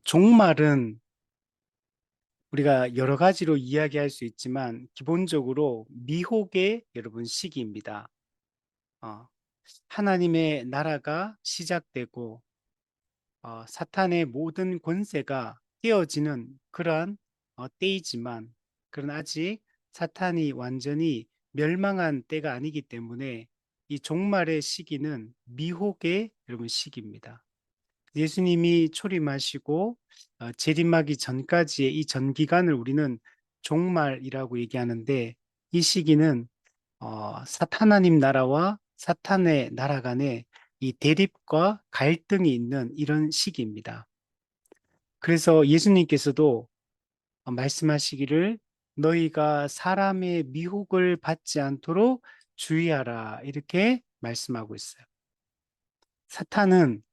종말은 우리가 여러 가지로 이야기할 수 있지만 기본적으로 미혹의 여러분 시기입니다. 어, 하나님의 나라가 시작되고 사탄의 모든 권세가 깨어지는 그러한 때이지만 그러나 아직 사탄이 완전히 멸망한 때가 아니기 때문에 이 종말의 시기는 미혹의 여러분 시기입니다. 예수님이 초림하시고 재림하기 전까지의 이 전 기간을 우리는 종말이라고 얘기하는데 이 시기는 하나님 나라와 사탄의 나라 간의 이 대립과 갈등이 있는 이런 시기입니다. 그래서 예수님께서도 말씀하시기를 너희가 사람의 미혹을 받지 않도록 주의하라 이렇게 말씀하고 있어요. 사탄은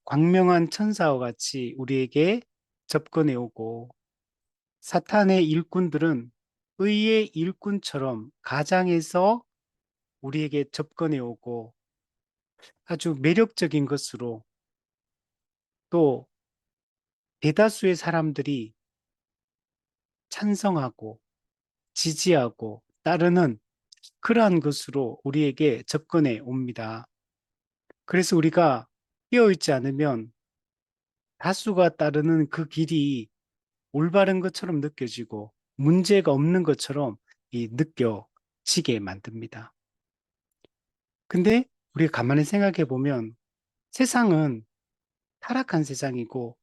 광명한 천사와 같이 우리에게 접근해 오고 사탄의 일꾼들은 의의 일꾼처럼 가장해서 우리에게 접근해 오고 아주 매력적인 것으로 또 대다수의 사람들이 찬성하고 지지하고 따르는 그러한 것으로 우리에게 접근해 옵니다. 그래서 우리가 깨어있지 않으면 다수가 따르는 그 길이 올바른 것처럼 느껴지고 문제가 없는 것처럼 느껴지게 만듭니다. 근데 우리가 가만히 생각해 보면 세상은 타락한 세상이고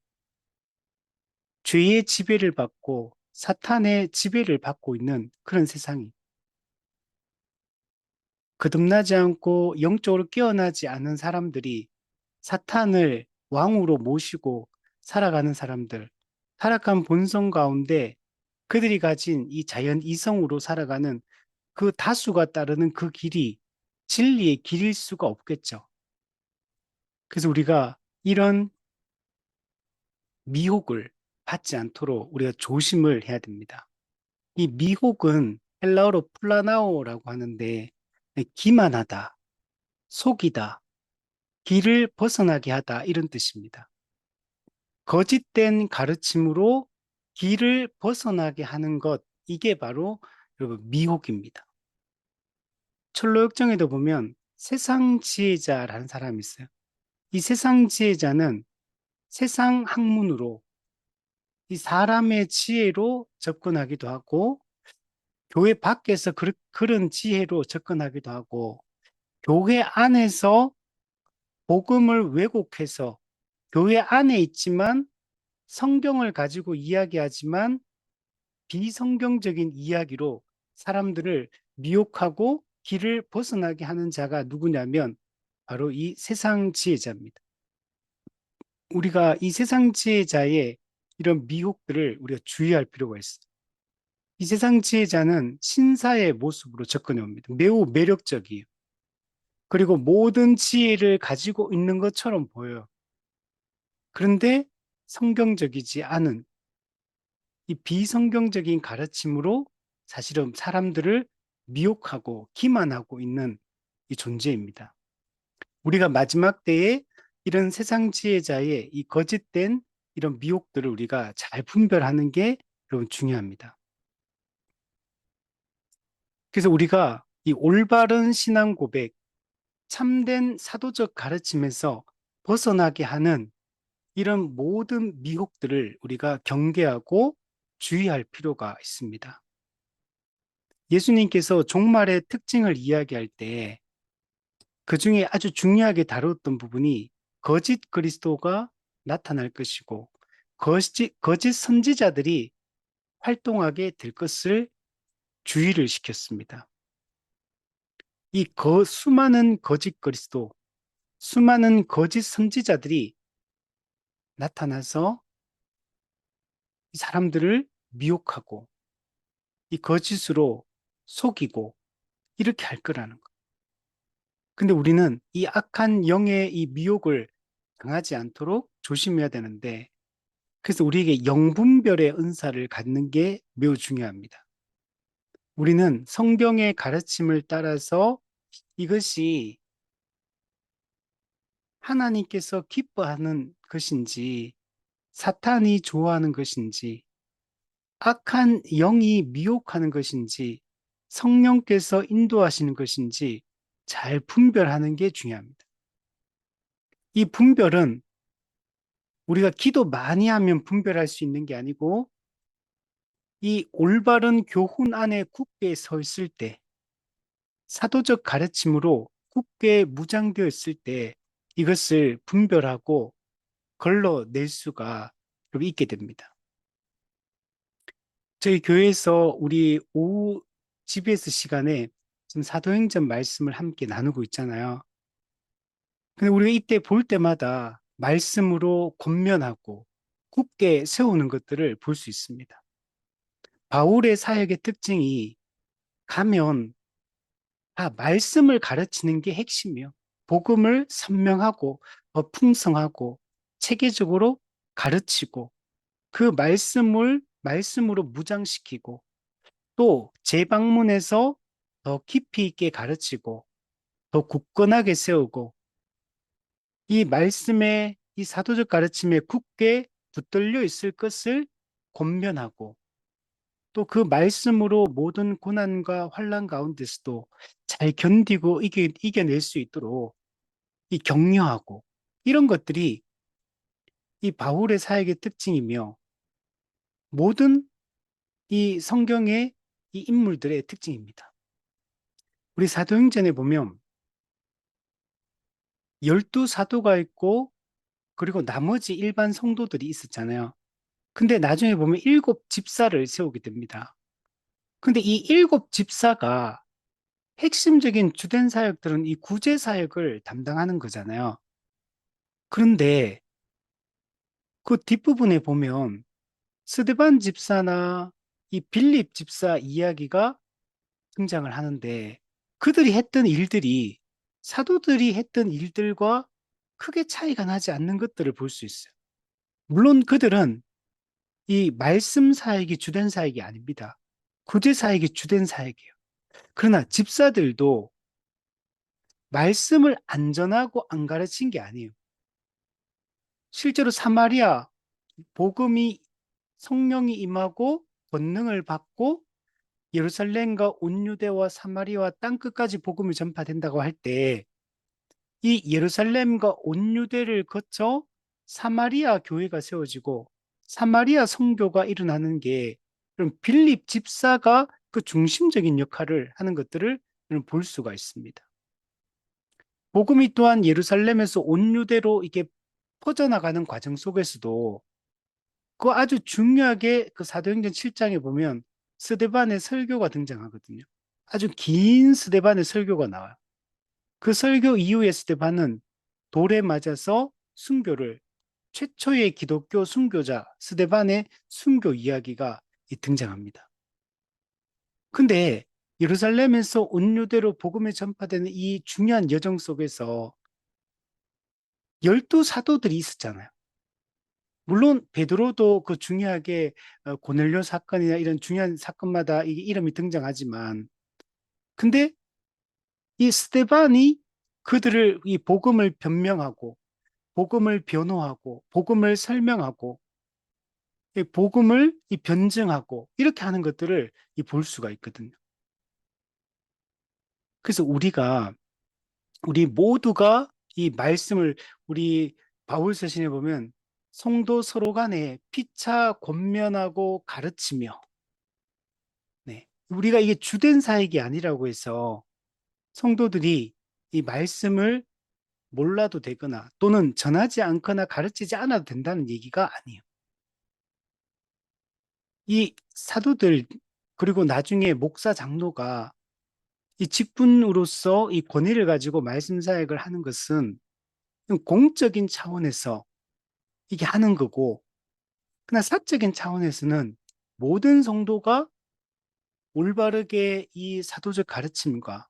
죄의 지배를 받고 사탄의 지배를 받고 있는 그런 세상이 거듭나지 않고 영적으로 깨어나지 않은 사람들이 사탄을 왕으로 모시고 살아가는 사람들, 타락한 본성 가운데 그들이 가진 이 자연 이성으로 살아가는 그 다수가 따르는 그 길이 진리의 길일 수가 없겠죠. 그래서 우리가 이런 미혹을 받지 않도록 우리가 조심을 해야 됩니다. 이 미혹은 헬라어로 플라나오라고 하는데 기만하다, 속이다, 길을 벗어나게 하다 이런 뜻입니다. 거짓된 가르침으로 길을 벗어나게 하는 것 이게 바로 여러분 미혹입니다. 철로역정에도 보면 세상 지혜자라는 사람이 있어요. 이 세상 지혜자는 세상 학문으로 이 사람의 지혜로 접근하기도 하고 교회 밖에서 그런 지혜로 접근하기도 하고 교회 안에서 복음을 왜곡해서 교회 안에 있지만 성경을 가지고 이야기하지만 비성경적인 이야기로 사람들을 미혹하고 길을 벗어나게 하는 자가 누구냐면 바로 이 세상 지혜자입니다. 우리가 이 세상 지혜자의 이런 미혹들을 우리가 주의할 필요가 있어요. 이 세상 지혜자는 신사의 모습으로 접근해 옵니다. 매우 매력적이에요. 그리고 모든 지혜를 가지고 있는 것처럼 보여요. 그런데 성경적이지 않은 이 비성경적인 가르침으로 사실은 사람들을 미혹하고 기만하고 있는 이 존재입니다. 우리가 마지막 때에 이런 세상 지혜자의 이 거짓된 이런 미혹들을 우리가 잘 분별하는 게 여러분 중요합니다. 그래서 우리가 이 올바른 신앙 고백, 참된 사도적 가르침에서 벗어나게 하는 이런 모든 미혹들을 우리가 경계하고 주의할 필요가 있습니다. 예수님께서 종말의 특징을 이야기할 때 그 중에 아주 중요하게 다뤘던 부분이 거짓 그리스도가 나타날 것이고 거짓 선지자들이 활동하게 될 것을 주의를 시켰습니다. 수많은 거짓 그리스도, 수많은 거짓 선지자들이 나타나서 이 사람들을 미혹하고 이 거짓으로 속이고 이렇게 할 거라는 거. 근데 우리는 이 악한 영의 이 미혹을 당하지 않도록 조심해야 되는데 그래서 우리에게 영분별의 은사를 갖는 게 매우 중요합니다. 우리는 성경의 가르침을 따라서 이것이 하나님께서 기뻐하는 것인지 사탄이 좋아하는 것인지, 악한 영이 미혹하는 것인지, 성령께서 인도하시는 것인지 잘 분별하는 게 중요합니다. 이 분별은 우리가 기도 많이 하면 분별할 수 있는 게 아니고, 이 올바른 교훈 안에 굳게 서 있을 때, 사도적 가르침으로 굳게 무장되어 있을 때 이것을 분별하고 걸러낼 수가 있게 됩니다. 저희 교회에서 우리 오후 GBS 시간에 지금 사도행전 말씀을 함께 나누고 있잖아요. 근데 우리가 이때 볼 때마다 말씀으로 권면하고 굳게 세우는 것들을 볼 수 있습니다. 바울의 사역의 특징이 가면 말씀을 가르치는 게 핵심이요. 복음을 선명하고 풍성하고 체계적으로 가르치고 그 말씀으로 무장시키고 또 재방문해서 더 깊이 있게 가르치고 더 굳건하게 세우고 이 말씀에 이 사도적 가르침에 굳게 붙들려 있을 것을 권면하고 또 그 말씀으로 모든 고난과 환난 가운데서도 잘 견디고 이겨낼 수 있도록 이 격려하고 이런 것들이 이 바울의 사역의 특징이며 모든 이 성경의 이 인물들의 특징입니다. 우리 사도행전에 보면 12사도가 있고 그리고 나머지 일반 성도들이 있었잖아요. 근데 나중에 보면 7집사를 세우게 됩니다. 근데 이 7집사가 핵심적인 주된 사역들은 이 구제 사역을 담당하는 거잖아요. 그런데 그 뒷부분에 보면 스데반 집사나 이 빌립 집사 이야기가 등장을 하는데 그들이 했던 일들이 사도들이 했던 일들과 크게 차이가 나지 않는 것들을 볼 수 있어요. 물론 그들은 이 말씀 사역이 주된 사역이 아닙니다. 구제 사역이 주된 사역이에요. 그러나 집사들도 말씀을 안 전하고 안 가르친 게 아니에요. 실제로 사마리아 복음이 성령이 임하고 권능을 받고 예루살렘과 온 유대와 사마리아와 땅끝까지 복음이 전파된다고 할 때 이 예루살렘과 온 유대를 거쳐 사마리아 교회가 세워지고 사마리아 선교가 일어나는 게 그럼 빌립 집사가 그 중심적인 역할을 하는 것들을 볼 수가 있습니다. 복음이 또한 예루살렘에서 온 유대로 이게 퍼져나가는 과정 속에서도 그 아주 중요하게 그 사도행전 7장에 보면 스데반의 설교가 등장하거든요. 아주 긴 스데반의 설교가 나와요. 그 설교 이후에 스데반은 돌에 맞아서 순교를 최초의 기독교 순교자 스데반의 순교 이야기가 등장합니다. 근데 예루살렘에서 온 유대로 복음이 전파되는 이 중요한 여정 속에서 12사도들이 있었잖아요. 물론 베드로도 그 중요하게 고넬료 사건이나 이런 중요한 사건마다 이 이름이 등장하지만 근데 이 스데반이 그들을 이 복음을 변명하고 복음을 변호하고 복음을 설명하고 이 복음을 이 변증하고 이렇게 하는 것들을 볼 수가 있거든요. 그래서 우리 모두가 이 말씀을 우리 바울 서신에 보면 성도 서로 간에 피차 권면하고 가르치며 네. 우리가 이게 주된 사역이 아니라고 해서 성도들이 이 말씀을 몰라도 되거나 또는 전하지 않거나 가르치지 않아도 된다는 얘기가 아니에요. 이 사도들 그리고 나중에 목사 장로가 이 직분으로서 이 권위를 가지고 말씀 사역을 하는 것은 공적인 차원에서 이게 하는 거고 그러나 사적인 차원에서는 모든 성도가 올바르게 이 사도적 가르침과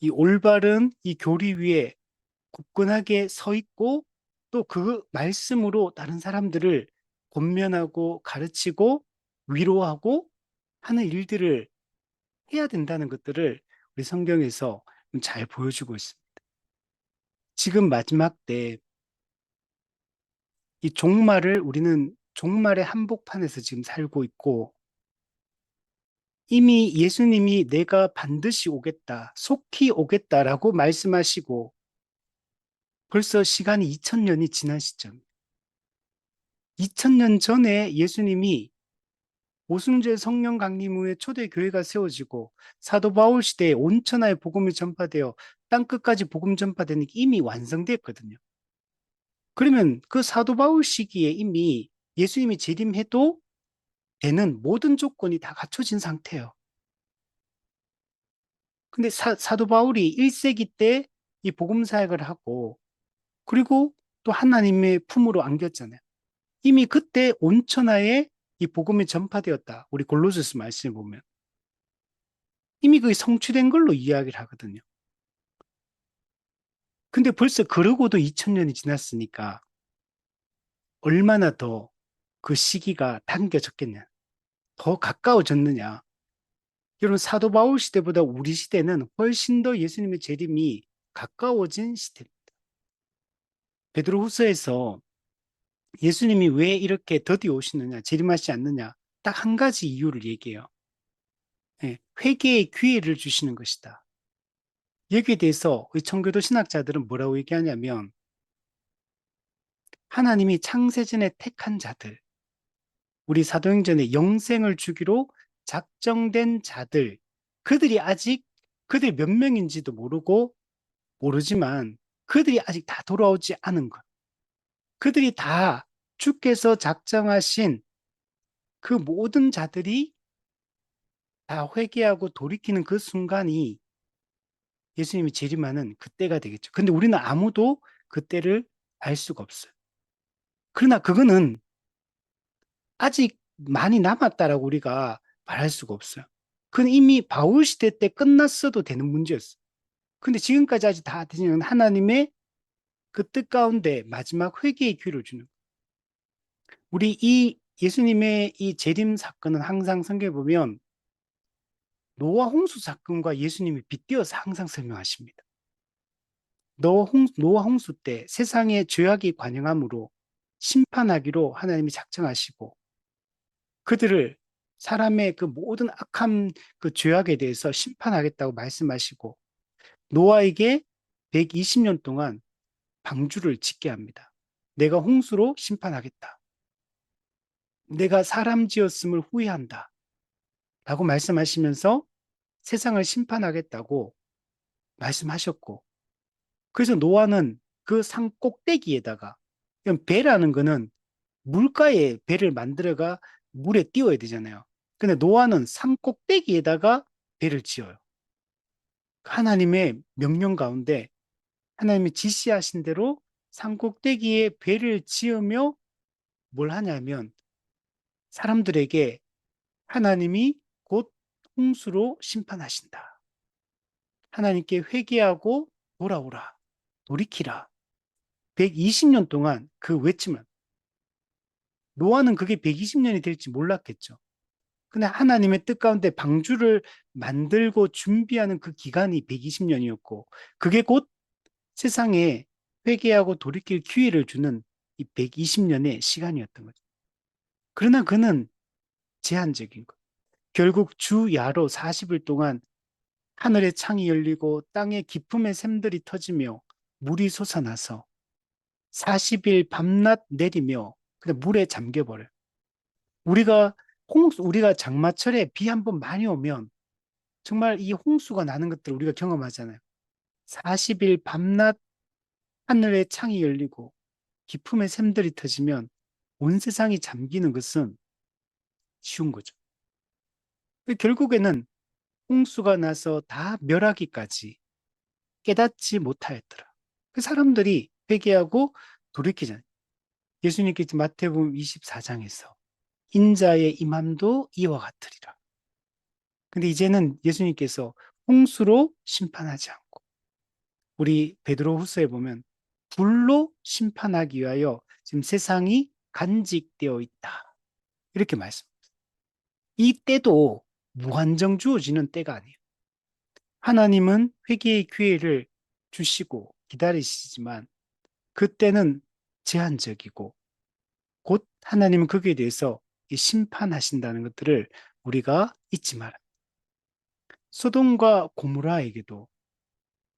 이 올바른 이 교리 위에 굳건하게 서 있고 또 그 말씀으로 다른 사람들을 권면하고 가르치고 위로하고 하는 일들을 해야 된다는 것들을 우리 성경에서 잘 보여주고 있습니다. 지금 마지막 때 이 종말을 우리는 종말의 한복판에서 지금 살고 있고 이미 예수님이 내가 반드시 오겠다, 속히 오겠다라고 말씀하시고 벌써 시간이 2000년이 지난 시점. 2000년 전에 예수님이 오순절 성령 강림 후에 초대교회가 세워지고 사도 바울 시대에 온천하에 복음이 전파되어 땅끝까지 복음 전파되는 게 이미 완성됐거든요. 그러면 그 사도 바울 시기에 이미 예수님이 재림해도 되는 모든 조건이 다 갖춰진 상태예요. 근데 사도 바울이 1세기 때 이 복음 사역을 하고 그리고 또 하나님의 품으로 안겼잖아요. 이미 그때 온천하에 이 복음이 전파되었다. 우리 골로새서 말씀을 보면 이미 그게 성취된 걸로 이야기를 하거든요. 근데 벌써 그러고도 2000년이 지났으니까 얼마나 더 그 시기가 당겨졌겠냐. 더 가까워졌느냐. 여러분 사도 바울 시대보다 우리 시대는 훨씬 더 예수님의 재림이 가까워진 시대입니다. 베드로후서에서 예수님이 왜 이렇게 더디 오시느냐, 재림하지 않느냐, 딱 한 가지 이유를 얘기해요. 예, 회개의 기회를 주시는 것이다. 여기에 대해서 청교도 신학자들은 뭐라고 얘기하냐면 하나님이 창세전에 택한 자들, 우리 사도행전에 영생을 주기로 작정된 자들, 그들이 아직 그들이 몇 명인지도 모르지만 그들이 아직 다 돌아오지 않은 것. 그들이 다 주께서 작정하신 그 모든 자들이 다 회개하고 돌이키는 그 순간이 예수님이 재림하는 그때가 되겠죠. 근데 우리는 아무도 그때를 알 수가 없어요. 그러나 그거는 아직 많이 남았다라고 우리가 말할 수가 없어요. 그건 이미 바울 시대 때 끝났어도 되는 문제였어요. 근데 지금까지 아직 다 되지는 하나님의 그 뜻 가운데 마지막 회개의 기회를 주는 거예요. 우리 이 예수님의 이 재림 사건은 항상 성경에 보면 노아 홍수 사건과 예수님이 빗대어서 항상 설명하십니다. 노아 홍수 때 세상의 죄악이 관영함으로 심판하기로 하나님이 작정하시고 그들을 사람의 그 모든 악함 그 죄악에 대해서 심판하겠다고 말씀하시고 노아에게 120년 동안 방주를 짓게 합니다. 내가 홍수로 심판하겠다. 내가 사람 지었음을 후회한다. 라고 말씀하시면서 세상을 심판하겠다고 말씀하셨고 그래서 노아는 그 산 꼭대기에다가 배라는 거는 물가에 배를 만들어가 물에 띄워야 되잖아요. 근데 노아는 산 꼭대기에다가 배를 지어요. 하나님의 명령 가운데 하나님이 지시하신 대로 산 꼭대기에 배를 지으며 뭘 하냐면 사람들에게 하나님이 곧 홍수로 심판하신다. 하나님께 회개하고 돌아오라. 돌이키라. 120년 동안 그 외침을 노아는 그게 120년이 될지 몰랐겠죠. 근데 하나님의 뜻 가운데 방주를 만들고 준비하는 그 기간이 120년이었고 그게 곧 세상에 회개하고 돌이킬 기회를 주는 이 120년의 시간이었던 거죠. 그러나 그는 제한적인 것. 결국 주 야로 40일 동안 하늘의 창이 열리고 땅의 깊음의 샘들이 터지며 물이 솟아나서 40일 밤낮 내리며 그냥 물에 잠겨버려요. 우리가 장마철에 비 한 번 많이 오면 정말 이 홍수가 나는 것들 우리가 경험하잖아요. 40일 밤낮 하늘의 창이 열리고 깊음의 샘들이 터지면 온 세상이 잠기는 것은 쉬운 거죠. 결국에는 홍수가 나서 다 멸하기까지 깨닫지 못하였더라. 그 사람들이 회개하고 돌이키잖아요. 예수님께서 마태복음 24장에서 인자의 임함도 이와 같으리라. 근데 이제는 예수님께서 홍수로 심판하지 않고 우리 베드로 후서에 보면 불로 심판하기 위하여 지금 세상이 간직되어 있다. 이렇게 말씀합니다. 이 때도 무한정 주어지는 때가 아니에요. 하나님은 회개의 기회를 주시고 기다리시지만 그때는 제한적이고 곧 하나님은 거기에 대해서 심판하신다는 것들을 우리가 잊지 마라. 소돔과 고모라에게도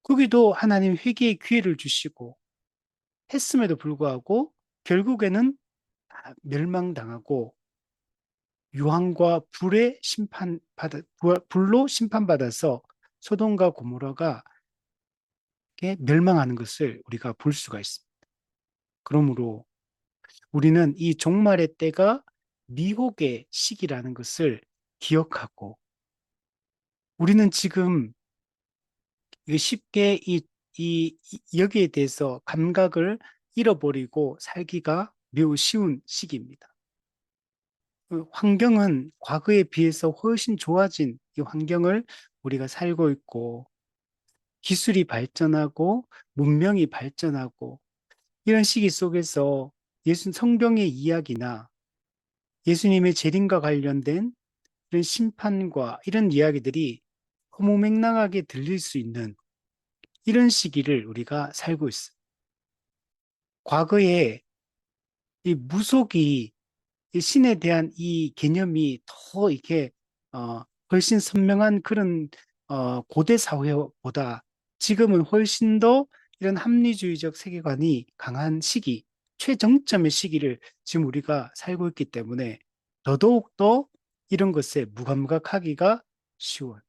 거기도 하나님 회개의 기회를 주시고 했음에도 불구하고 결국에는 다 멸망당하고 유황과 불로 심판받아서 소돔과 고모라가 멸망하는 것을 우리가 볼 수가 있습니다. 그러므로 우리는 이 종말의 때가 미혹의 시기라는 것을 기억하고 우리는 지금 쉽게 여기에 대해서 감각을 잃어버리고 살기가 매우 쉬운 시기입니다. 그 환경은 과거에 비해서 훨씬 좋아진 이 환경을 우리가 살고 있고 기술이 발전하고 문명이 발전하고 이런 시기 속에서 성경의 이야기나 예수님의 재림과 관련된 이런 심판과 이런 이야기들이 허무맹랑하게 들릴 수 있는 이런 시기를 우리가 살고 있어요. 과거에 이 무속이 이 신에 대한 이 개념이 더 이렇게 훨씬 선명한 그런 고대 사회보다 지금은 훨씬 더 이런 합리주의적 세계관이 강한 시기, 최정점의 시기를 지금 우리가 살고 있기 때문에 더더욱더 이런 것에 무감각하기가 쉬워요.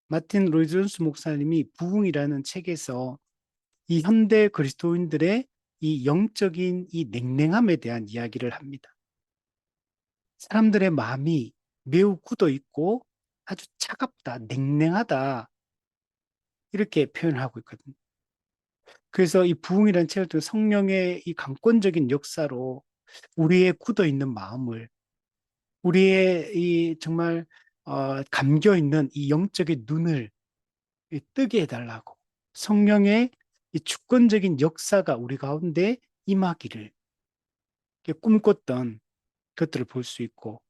마틴 로이드 존스 목사님이 부흥이라는 책에서 이 현대 그리스도인들의 이 영적인 이 냉랭함에 대한 이야기를 합니다. 사람들의 마음이 매우 굳어 있고 아주 차갑다, 냉랭하다 이렇게 표현하고 있거든요. 그래서 이 부흥이라는 책을 통해 성령의 이 강권적인 역사로 우리의 굳어 있는 마음을 우리의 이 정말 감겨 있는 이 영적인 눈을 뜨게 해달라고 성령의 이 주권적인 역사가 우리 가운데 임하기를 꿈꿨던 것들을 볼 수 있고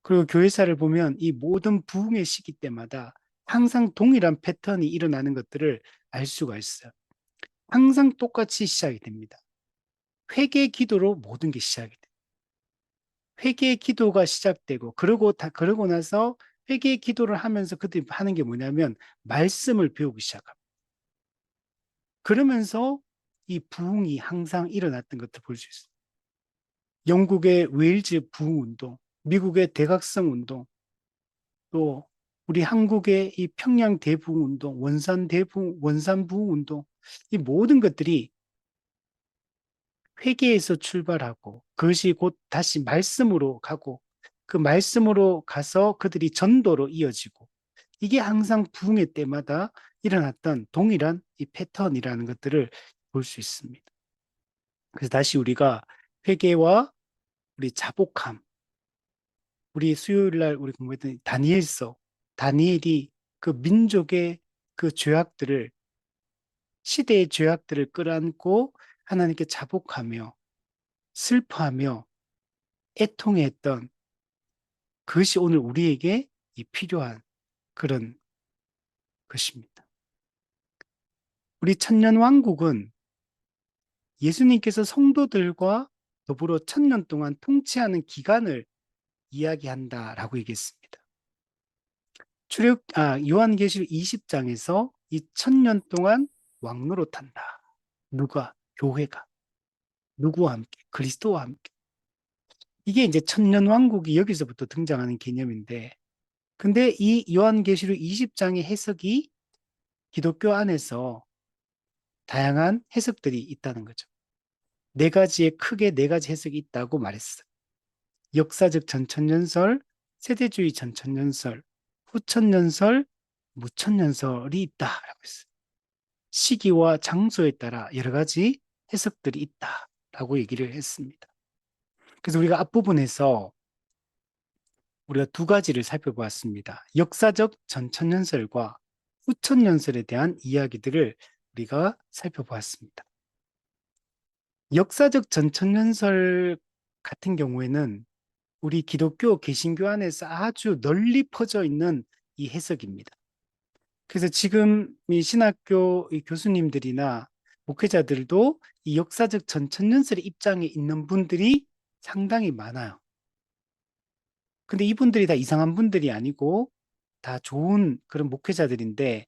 그리고 교회사를 보면 이 모든 부흥의 시기 때마다 항상 동일한 패턴이 일어나는 것들을 알 수가 있어요. 항상 똑같이 시작이 됩니다. 회개 기도로 모든 게 시작이 돼요. 회개의 기도가 시작되고 그러고 나서 회개의 기도를 하면서 그들이 하는 게 뭐냐면 말씀을 배우기 시작합니다. 그러면서 이 부흥이 항상 일어났던 것을 볼 수 있어요. 영국의 웨일즈 부흥 운동, 미국의 대각성 운동, 또 우리 한국의 이 평양 대부흥 운동, 원산 부흥 운동, 이 모든 것들이 회개에서 출발하고 그것이 곧 다시 말씀으로 가고 그 말씀으로 가서 그들이 전도로 이어지고 이게 항상 부흥의 때마다 일어났던 동일한 이 패턴이라는 것들을 볼 수 있습니다. 그래서 다시 우리가 회개와 우리 자복함, 우리 수요일 날 우리 공부했던 다니엘서, 다니엘이 그 민족의 그 죄악들을 시대의 죄악들을 끌어안고 하나님께 자복하며 슬퍼하며 애통했던 그것이 오늘 우리에게 이 필요한 그런 것입니다. 우리 천년왕국은 예수님께서 성도들과 더불어 1000년 동안 통치하는 기간을 이야기한다라고 얘기했습니다. 요한계시록 20장에서 이 1000년 동안 왕노릇한다. 누가? 교회가. 누구와 함께? 그리스도와 함께. 이게 이제 천년왕국이 여기서부터 등장하는 개념인데, 근데 이 요한계시록 20장의 해석이 기독교 안에서 다양한 해석들이 있다는 거죠. 크게 네 가지 해석이 있다고 말했어요. 역사적 전천년설, 세대주의 전천년설, 후천년설, 무천년설이 있다라고 했어요. 시기와 장소에 따라 여러 가지 해석들이 있다라고 얘기를 했습니다. 그래서 우리가 앞부분에서 우리가 두 가지를 살펴보았습니다. 역사적 전천년설과 후천년설에 대한 이야기들을 우리가 살펴보았습니다. 역사적 전천년설 같은 경우에는 우리 기독교 개신교 안에서 아주 널리 퍼져 있는 이 해석입니다. 그래서 지금 이 신학교 이 교수님들이나 목회자들도 이 역사적 전천년설의 입장에 있는 분들이 상당히 많아요. 근데 이분들이 다 이상한 분들이 아니고 다 좋은 그런 목회자들인데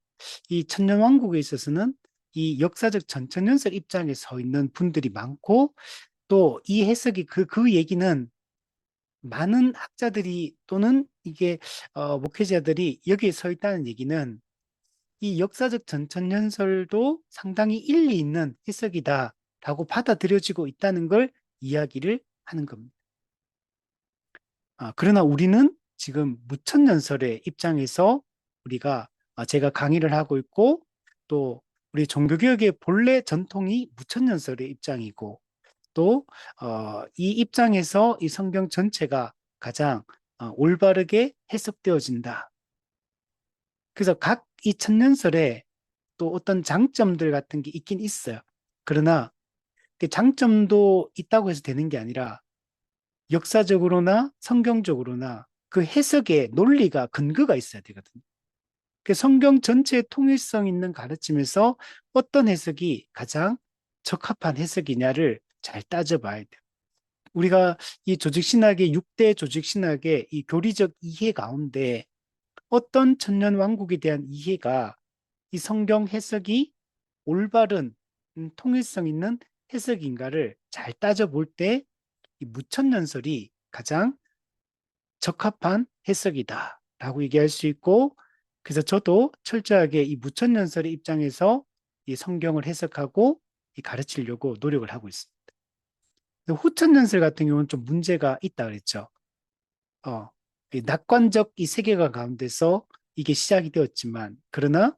이 천년왕국에 있어서는 이 역사적 전천년설 입장에 서 있는 분들이 많고 또 이 해석이 그 얘기는 많은 학자들이 또는 이게 목회자들이 여기에 서 있다는 얘기는 이 역사적 전천년설도 상당히 일리 있는 해석이다라고 받아들여지고 있다는 걸 이야기를 하는 겁니다. 그러나 우리는 지금 무천년설의 입장에서 우리가 제가 강의를 하고 있고 또 우리 종교개혁의 본래 전통이 무천년설의 입장이고 또 이 입장에서 이 성경 전체가 가장 올바르게 해석되어진다. 그래서 각 이 천년설에 또 어떤 장점들 같은 게 있긴 있어요. 그러나 그 장점도 있다고 해서 되는 게 아니라 역사적으로나 성경적으로나 그 해석의 논리가 근거가 있어야 되거든요. 그 성경 전체의 통일성 있는 가르침에서 어떤 해석이 가장 적합한 해석이냐를 잘 따져봐야 돼요. 우리가 이 조직신학의 6대 조직신학의 이 교리적 이해 가운데 어떤 천년왕국에 대한 이해가 이 성경 해석이 올바른 통일성 있는 해석인가를 잘 따져볼 때 이 무천년설이 가장 적합한 해석이다라고 얘기할 수 있고 그래서 저도 철저하게 이 무천년설의 입장에서 이 성경을 해석하고 이 가르치려고 노력을 하고 있습니다. 후천년설 같은 경우는 좀 문제가 있다 그랬죠. 이 낙관적 이 세계관 가운데서 이게 시작이 되었지만 그러나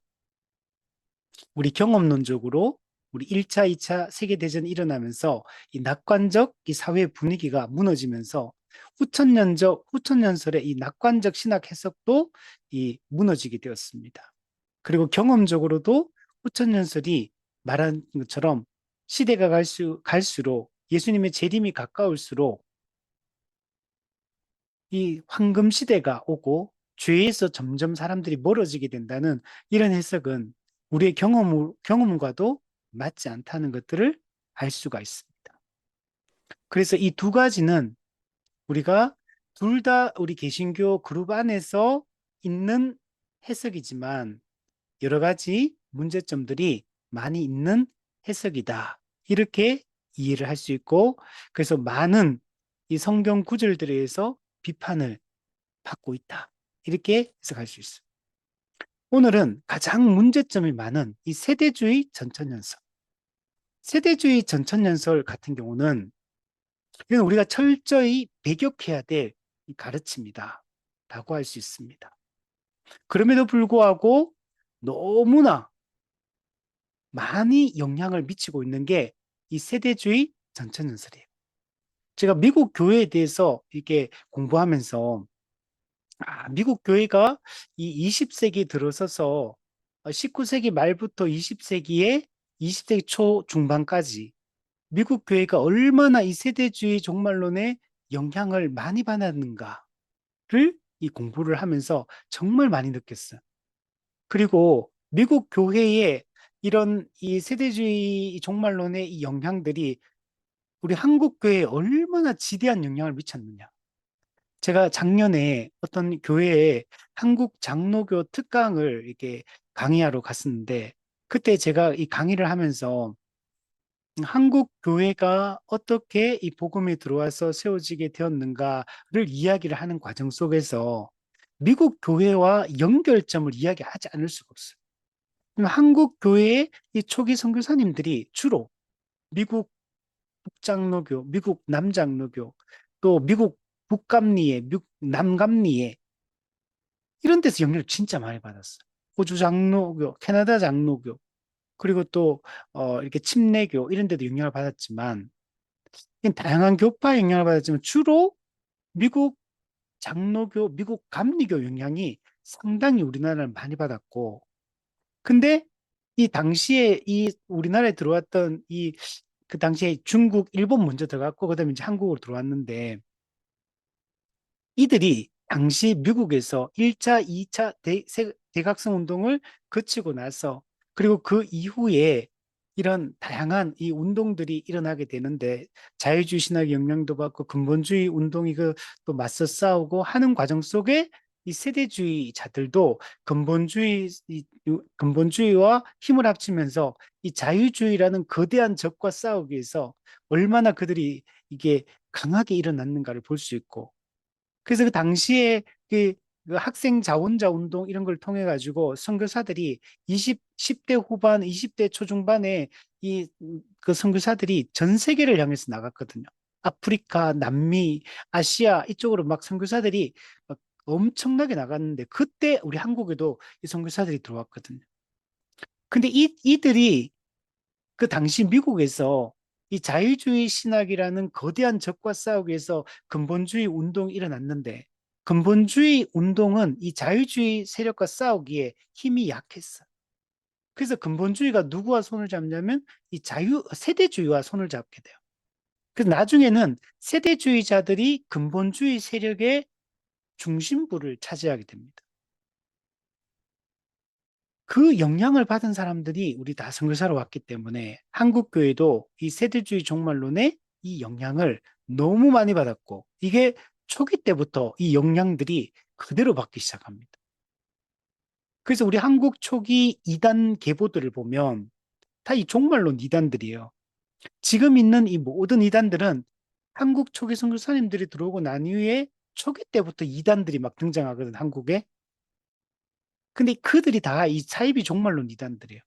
우리 경험론적으로 우리 1차, 2차 세계대전이 일어나면서 이 낙관적 이 사회 분위기가 무너지면서 후천년설의 이 낙관적 신학 해석도 이 무너지게 되었습니다. 그리고 경험적으로도 후천년설이 말한 것처럼 시대가 갈수록 예수님의 재림이 가까울수록 이 황금 시대가 오고 죄에서 점점 사람들이 멀어지게 된다는 이런 해석은 우리의 경험과도 맞지 않다는 것들을 알 수가 있습니다. 그래서 이 두 가지는 우리가 둘 다 우리 개신교 그룹 안에서 있는 해석이지만 여러 가지 문제점들이 많이 있는 해석이다. 이렇게 이해를 할 수 있고 그래서 많은 이 성경 구절들에 의해서 비판을 받고 있다. 이렇게 해석할 수 있어요. 오늘은 가장 문제점이 많은 이 세대주의 전천연설. 세대주의 전천연설 같은 경우는 이건 우리가 철저히 배격해야 될 가르침이다. 라고 할 수 있습니다. 그럼에도 불구하고 너무나 많이 영향을 미치고 있는 게 이 세대주의 전천연설이에요. 제가 미국 교회에 대해서 이렇게 공부하면서 미국 교회가 이 20세기 들어서서 19세기 말부터 20세기에 20세기 초 중반까지 미국 교회가 얼마나 이 세대주의 종말론에 영향을 많이 받았는가를 이 공부를 하면서 정말 많이 느꼈어요. 그리고 미국 교회의 이런 이 세대주의 종말론의 이 영향들이 우리 한국 교회에 얼마나 지대한 영향을 미쳤느냐. 제가 작년에 어떤 교회에 한국 장로교 특강을 이렇게 강의하러 갔었는데 그때 제가 이 강의를 하면서 한국 교회가 어떻게 이 복음이 들어와서 세워지게 되었는가를 이야기를 하는 과정 속에서 미국 교회와 연결점을 이야기하지 않을 수가 없어요. 한국 교회의 이 초기 선교사님들이 주로 미국 북장로교, 미국 남장로교, 또 미국 북감리에, 미국 남감리에 이런 데서 영향을 진짜 많이 받았어요. 호주 장로교, 캐나다 장로교, 그리고 또 이렇게 침례교 이런 데도 영향을 받았지만 다양한 교파의 영향을 받았지만 주로 미국 장로교, 미국 감리교 영향이 상당히 우리나라를 많이 받았고 근데 이 당시에 이 우리나라에 들어왔던 이 그 당시에 중국, 일본 먼저 들어갔고 그다음에 이제 한국으로 들어왔는데 이들이 당시 미국에서 1차, 2차 대각성 운동을 거치고 나서 그리고 그 이후에 이런 다양한 이 운동들이 일어나게 되는데 자유주의 신학의 영향도 받고 근본주의 운동이 그 또 맞서 싸우고 하는 과정 속에 이 세대주의자들도 근본주의와 힘을 합치면서 이 자유주의라는 거대한 적과 싸우기 위해서 얼마나 그들이 이게 강하게 일어났는가를 볼 수 있고 그래서 그 당시에 그 학생 자원자 운동 이런 걸 통해 가지고 선교사들이 10대 후반, 20대 초중반에 그 선교사들이 전 세계를 향해서 나갔거든요. 아프리카, 남미, 아시아 이쪽으로 막 선교사들이 막 엄청나게 나갔는데 그때 우리 한국에도 이 선교사들이 들어왔거든요. 근데 이들이 그 당시 미국에서 이 자유주의 신학이라는 거대한 적과 싸우기 위해서 근본주의 운동이 일어났는데 근본주의 운동은 이 자유주의 세력과 싸우기에 힘이 약했어. 그래서 근본주의가 누구와 손을 잡냐면 이 세대주의와 손을 잡게 돼요. 그래서 나중에는 세대주의자들이 근본주의 세력의 중심부를 차지하게 됩니다. 그 영향을 받은 사람들이 우리 다 선교사로 왔기 때문에 한국 교회도 이 세대주의 종말론의 이 영향을 너무 많이 받았고 이게 초기 때부터 이 영향들이 그대로 받기 시작합니다. 그래서 우리 한국 초기 이단 계보들을 보면 다 이 종말론 이단들이에요. 지금 있는 이 모든 이단들은 한국 초기 선교사님들이 들어오고 난 이후에 초기 때부터 이단들이 막 등장하거든, 한국에. 근데 그들이 다 이 사이비 종말론 이단들이에요.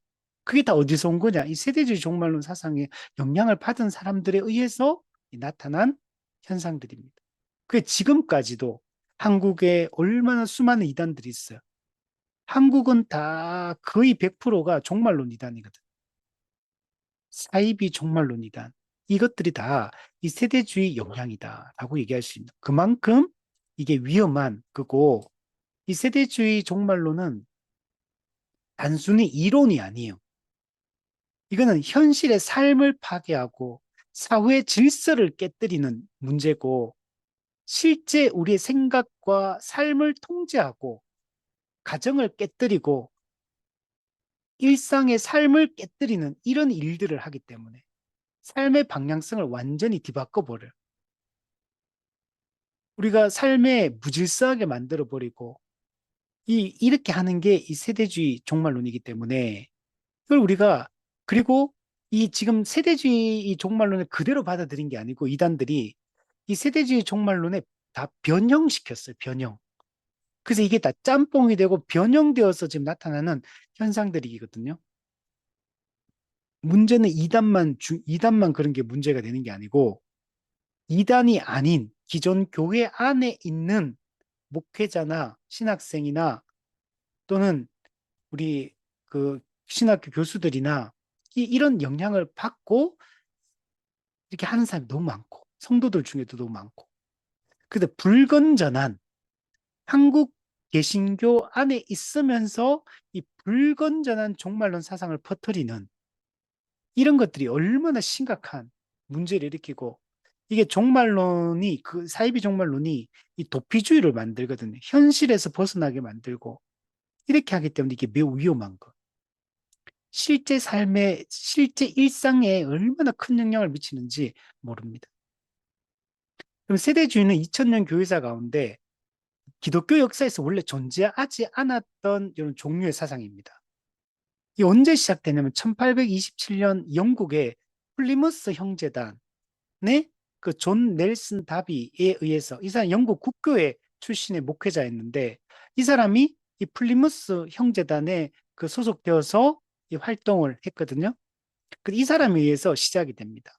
그게 다 어디서 온 거냐? 이 세대주의 종말론 사상에 영향을 받은 사람들에 의해서 나타난 현상들입니다. 그게 지금까지도 한국에 얼마나 수많은 이단들이 있어요. 한국은 다 거의 100%가 종말론 이단이거든. 사이비 종말론 이단. 이것들이 다 이 세대주의 영향이다라고 얘기할 수 있는. 그만큼 이게 위험한 거고, 이 세대주의 종말론은 단순히 이론이 아니에요. 이거는 현실의 삶을 파괴하고 사회 질서를 깨뜨리는 문제고 실제 우리의 생각과 삶을 통제하고 가정을 깨뜨리고 일상의 삶을 깨뜨리는 이런 일들을 하기 때문에 삶의 방향성을 완전히 뒤바꿔 버려요. 우리가 삶에 무질서하게 만들어 버리고 이렇게 하는 게 이 세대주의 종말론이기 때문에 그걸 우리가 그리고 이 지금 세대주의 이 종말론을 그대로 받아들인 게 아니고 이단들이 이 세대주의 종말론에 다 변형시켰어요. 변형. 그래서 이게 다 짬뽕이 되고 변형되어서 지금 나타나는 현상들이거든요. 문제는 이단만 그런 게 문제가 되는 게 아니고 이단이 아닌 기존 교회 안에 있는 목회자나 신학생이나 또는 우리 그 신학교 교수들이나 이런 영향을 받고 이렇게 하는 사람이 너무 많고 성도들 중에도 너무 많고 근데 불건전한 한국 개신교 안에 있으면서 이 불건전한 종말론 사상을 퍼뜨리는 이런 것들이 얼마나 심각한 문제를 일으키고 이게 종말론이 그 사이비 종말론이 이 도피주의를 만들거든요. 현실에서 벗어나게 만들고 이렇게 하기 때문에 이게 매우 위험한 거. 실제 삶에 실제 일상에 얼마나 큰 영향을 미치는지 모릅니다. 그럼 세대주의는 2000년 교회사 가운데 기독교 역사에서 원래 존재하지 않았던 이런 종류의 사상입니다. 이 언제 시작되냐면 1827년 영국의 플리머스 형제단의 그 존 넬슨 다비에 의해서 이 사람 영국 국교회 출신의 목회자였는데 이 사람이 이 플리머스 형제단에 그 소속되어서 이 활동을 했거든요. 이 사람에 의해서 시작이 됩니다.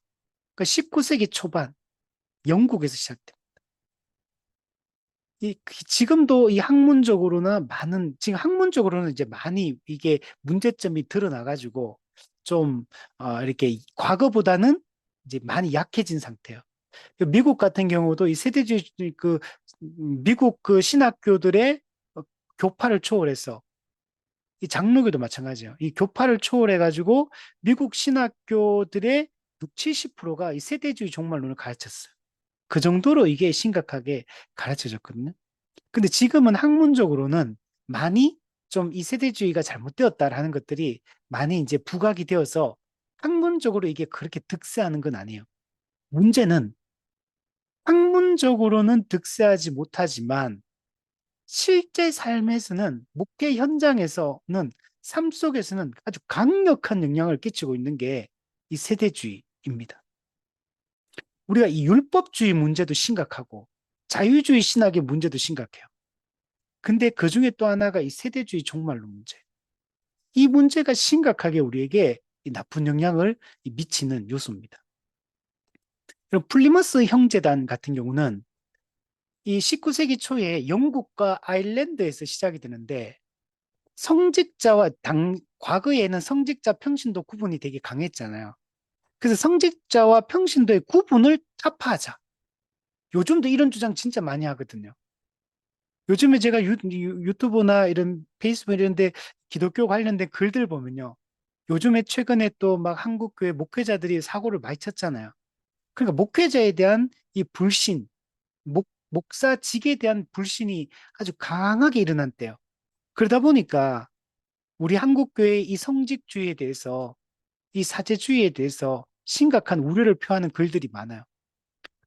그 19세기 초반 영국에서 시작됩니다. 지금도 이 학문적으로나 지금 학문적으로는 이제 많이 이게 문제점이 드러나가지고 좀, 이렇게 과거보다는 이제 많이 약해진 상태예요. 미국 같은 경우도 이 세대주의, 미국 그 신학교들의 교파를 초월해서 이 장로교도 마찬가지예요. 이 교파를 초월해가지고 미국 신학교들의 6, 70%가 이 세대주의 종말론을 가르쳤어요. 그 정도로 이게 심각하게 가르쳐졌거든요. 근데 지금은 학문적으로는 많이 좀 이 세대주의가 잘못되었다라는 것들이 많이 이제 부각이 되어서 학문적으로 이게 그렇게 득세하는 건 아니에요. 문제는 학문적으로는 득세하지 못하지만 실제 삶에서는, 목회 현장에서는, 삶 속에서는 아주 강력한 영향을 끼치고 있는 게 이 세대주의입니다. 우리가 이 율법주의 문제도 심각하고 자유주의 신학의 문제도 심각해요. 근데 그 중에 또 하나가 이 세대주의 종말론 문제. 이 문제가 심각하게 우리에게 이 나쁜 영향을 미치는 요소입니다. 그럼 플리머스 형제단 같은 경우는 이 19세기 초에 영국과 아일랜드에서 시작이 되는데 성직자와 과거에는 성직자 평신도 구분이 되게 강했잖아요. 그래서 성직자와 평신도의 구분을 타파하자. 요즘도 이런 주장 진짜 많이 하거든요. 요즘에 제가 유튜브나 이런 페이스북 이런 데 기독교 관련된 글들 보면요. 요즘에 최근에 또 막 한국교회 목회자들이 사고를 많이 쳤잖아요. 그러니까 목회자에 대한 이 불신, 목사직에 대한 불신이 아주 강하게 일어났대요. 그러다 보니까 우리 한국교회의 이 성직주의에 대해서, 이 사제주의에 대해서 심각한 우려를 표하는 글들이 많아요.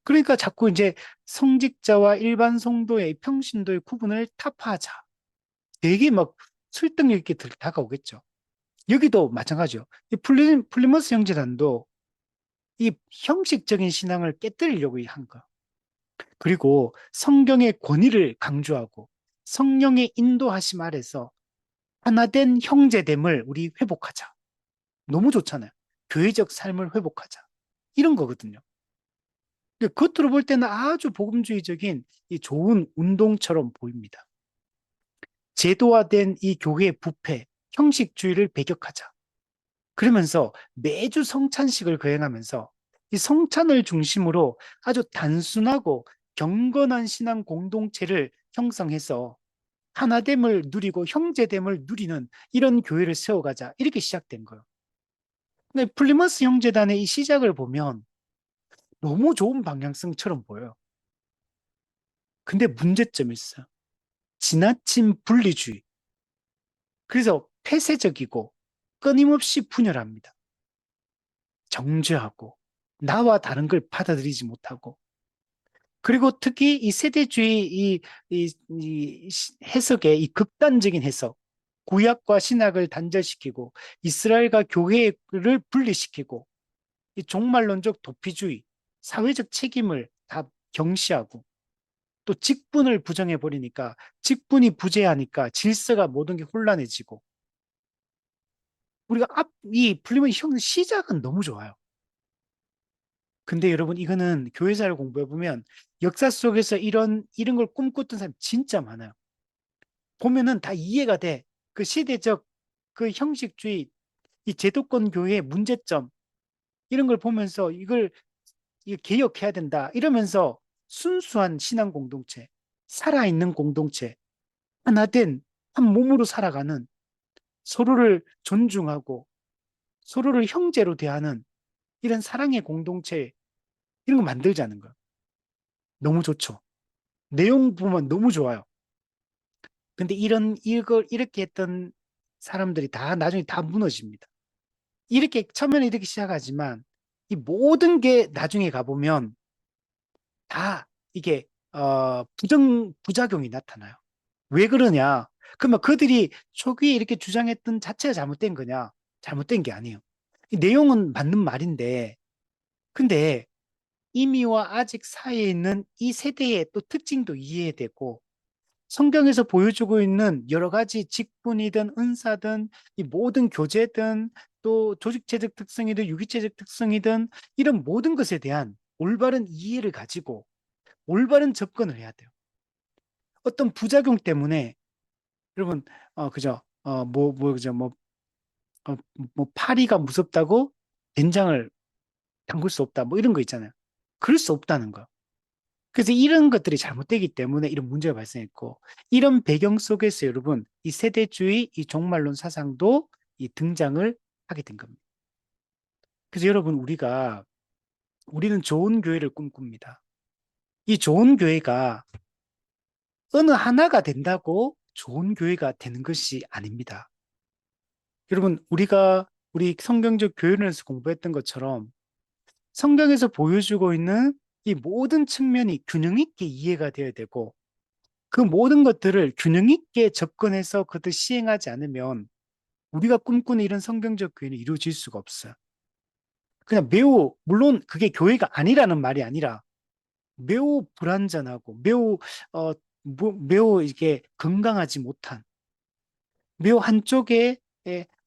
그러니까 자꾸 이제 성직자와 일반 성도의 평신도의 구분을 타파하자. 되게 막 설득력 있게 다가오겠죠. 여기도 마찬가지요. 이 플리머스 형제단도 이 형식적인 신앙을 깨뜨리려고 한 거. 그리고 성경의 권위를 강조하고 성령의 인도하심 아래서 하나된 형제됨을 우리 회복하자. 너무 좋잖아요. 교회적 삶을 회복하자. 이런 거거든요. 근데 겉으로 볼 때는 아주 복음주의적인 이 좋은 운동처럼 보입니다. 제도화된 이 교회의 부패, 형식주의를 배격하자. 그러면서 매주 성찬식을 거행하면서 이 성찬을 중심으로 아주 단순하고 경건한 신앙 공동체를 형성해서 하나됨을 누리고 형제됨을 누리는 이런 교회를 세워가자. 이렇게 시작된 거예요. 근데 플리머스 형제단의 이 시작을 보면 너무 좋은 방향성처럼 보여요. 근데 문제점이 있어요. 지나친 분리주의. 그래서 폐쇄적이고 끊임없이 분열합니다. 정죄하고 나와 다른 걸 받아들이지 못하고 그리고 특히 이 세대주의 이 해석의 이 극단적인 해석, 구약과 신약을 단절시키고 이스라엘과 교회를 분리시키고 이 종말론적 도피주의, 사회적 책임을 다 경시하고 또 직분을 부정해 버리니까 직분이 부재하니까 질서가 모든 게 혼란해지고 우리가 이 플리먼 형 시작은 너무 좋아요. 근데 여러분 이거는 교회사를 공부해 보면 역사 속에서 이런 걸 꿈꿨던 사람 진짜 많아요. 보면은 다 이해가 돼. 그 시대적 그 형식주의, 이 제도권 교회의 문제점 이런 걸 보면서 이걸 개혁해야 된다. 이러면서 순수한 신앙 공동체, 살아있는 공동체, 하나된 한 몸으로 살아가는 서로를 존중하고 서로를 형제로 대하는 이런 사랑의 공동체 이런 거 만들자는 거예요. 너무 좋죠. 내용 보면 너무 좋아요. 근데 이걸 이렇게 했던 사람들이 다 나중에 다 무너집니다. 이렇게 처음에는 이렇게 시작하지만 이 모든 게 나중에 가보면 다 이게 부작용이 나타나요. 왜 그러냐? 그러면 그들이 초기에 이렇게 주장했던 자체가 잘못된 거냐? 잘못된 게 아니에요. 이 내용은 맞는 말인데, 근데 이미와 아직 사이에 있는 이 세대의 또 특징도 이해되고, 성경에서 보여주고 있는 여러 가지 직분이든 은사든 이 모든 교제든 또 조직체적 특성이든 유기체적 특성이든 이런 모든 것에 대한 올바른 이해를 가지고 올바른 접근을 해야 돼요. 어떤 부작용 때문에 여러분 그죠 그죠 어, 뭐 파리가 무섭다고 된장을 담글 수 없다 뭐 이런 거 있잖아요. 그럴 수 없다는 거. 그래서 이런 것들이 잘못되기 때문에 이런 문제가 발생했고, 이런 배경 속에서 여러분, 이 세대주의, 이 종말론 사상도 이 등장을 하게 된 겁니다. 그래서 여러분, 우리는 좋은 교회를 꿈꿉니다. 이 좋은 교회가 어느 하나가 된다고 좋은 교회가 되는 것이 아닙니다. 여러분, 우리가 우리 성경적 교훈에서 공부했던 것처럼 성경에서 보여주고 있는 이 모든 측면이 균형 있게 이해가 되어야 되고 그 모든 것들을 균형 있게 접근해서 그것을 시행하지 않으면 우리가 꿈꾸는 이런 성경적 교훈이 이루어질 수가 없어요. 그냥 매우, 물론 그게 교회가 아니라는 말이 아니라 매우 불완전하고 어, 매우 이게 건강하지 못한 매우 한쪽에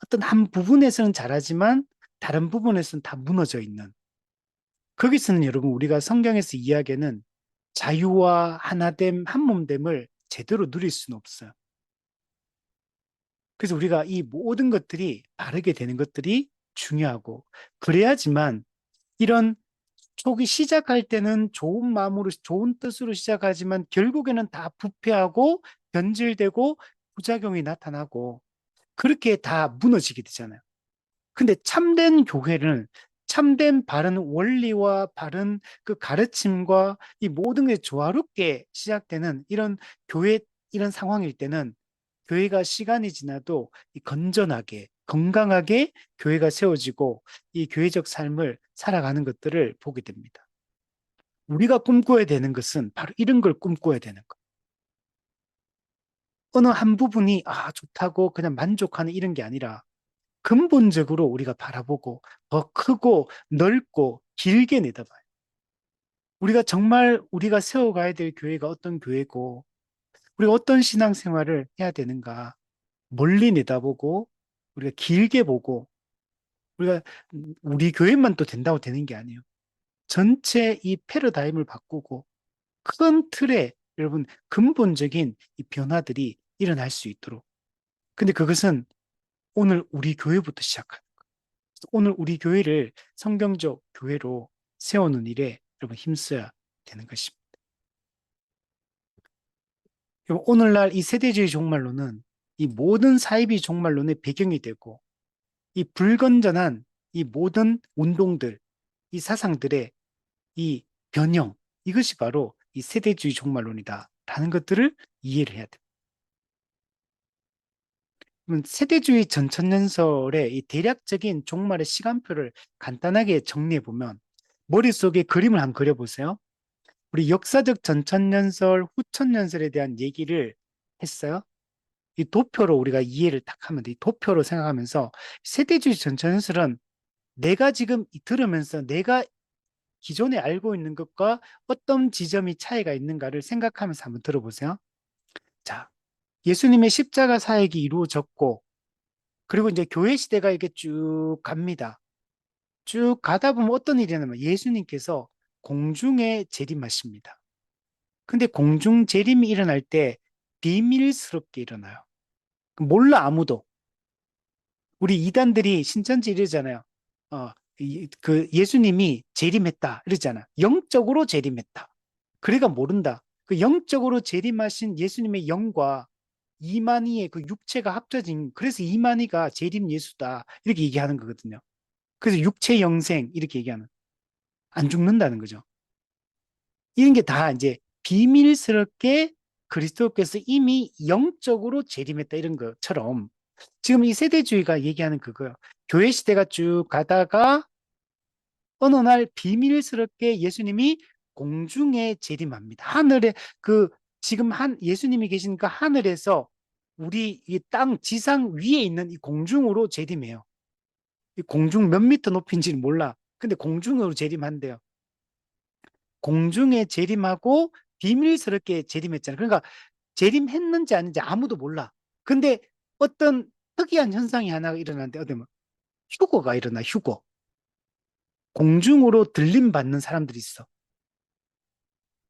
어떤 한 부분에서는 잘하지만 다른 부분에서는 다 무너져 있는 거기서는 여러분 우리가 성경에서 이야기하는 자유와 하나됨, 한몸됨을 제대로 누릴 수는 없어요. 그래서 우리가 이 모든 것들이 바르게 되는 것들이 중요하고 그래야지만 이런 초기 시작할 때는 좋은 마음으로 좋은 뜻으로 시작하지만 결국에는 다 부패하고 변질되고 부작용이 나타나고 그렇게 다 무너지게 되잖아요. 근데 참된 교회는 참된 바른 원리와 바른 그 가르침과 이 모든 게 조화롭게 시작되는 이런 교회 이런 상황일 때는 교회가 시간이 지나도 이 건전하게 건강하게 교회가 세워지고 이 교회적 삶을 살아가는 것들을 보게 됩니다. 우리가 꿈꿔야 되는 것은 바로 이런 걸 꿈꿔야 되는 것. 어느 한 부분이 좋다고 그냥 만족하는 이런 게 아니라 근본적으로 우리가 바라보고 더 크고 넓고 길게 내다봐요. 우리가 정말 우리가 세워가야 될 교회가 어떤 교회고 우리가 어떤 신앙생활을 해야 되는가 멀리 내다보고 우리가 길게 보고 우리가 우리 교회만 또 된다고 되는 게 아니에요. 전체 이 패러다임을 바꾸고 큰 틀에 여러분 근본적인 이 변화들이 일어날 수 있도록. 근데 그것은 오늘 우리 교회부터 시작하는 거예요. 오늘 우리 교회를 성경적 교회로 세우는 일에 여러분 힘써야 되는 것입니다. 여러분, 오늘날 이 세대주의 종말론은 이 모든 사이비 종말론의 배경이 되고 이 불건전한 이 모든 운동들, 이 사상들의 이 변형, 이것이 바로 이 세대주의 종말론이다. 라는 것들을 이해를 해야 됩니다. 세대주의 전천년설의 이 대략적인 종말의 시간표를 간단하게 정리해 보면 머릿속에 그림을 한번 그려보세요. 우리 역사적 전천년설, 후천년설에 대한 얘기를 했어요. 이 도표로 우리가 이해를 딱 하면 돼. 이 도표로 생각하면서 세대주의 전천년설은 내가 지금 들으면서 내가 기존에 알고 있는 것과 어떤 지점이 차이가 있는가를 생각하면서 한번 들어보세요. 자, 예수님의 십자가 사역이 이루어졌고 그리고 이제 교회 시대가 이렇게 쭉 갑니다. 쭉 가다 보면 어떤 일이 일어나면 예수님께서 공중에 재림하십니다. 근데 공중 재림이 일어날 때 비밀스럽게 일어나요. 몰라 아무도. 우리 이단들이 신천지 이러잖아요. 그 예수님이 재림했다 이러잖아. 영적으로 재림했다. 그래가 모른다. 그 영적으로 재림하신 예수님의 영과 이만희의 그 육체가 합쳐진 그래서 이만희가 재림 예수다 이렇게 얘기하는 거거든요. 그래서 육체 영생 이렇게 얘기하는 안 죽는다는 거죠. 이런 게 다 이제 비밀스럽게 그리스도께서 이미 영적으로 재림했다 이런 것처럼 지금 이 세대주의가 얘기하는 그거예요. 교회 시대가 쭉 가다가 어느 날 비밀스럽게 예수님이 공중에 재림합니다. 하늘에 그 지금 한 예수님이 계신 그 하늘에서 우리 이 땅 지상 위에 있는 이 공중으로 재림해요. 이 공중 몇 미터 높이인지는 몰라. 근데 공중으로 재림한대요. 공중에 재림하고 비밀스럽게 재림했잖아요. 그러니까 재림했는지 아닌지 아무도 몰라. 근데 어떤 특이한 현상이 하나 일어나는데 어디 뭐 휴거가 일어나 휴거. 공중으로 들림 받는 사람들이 있어.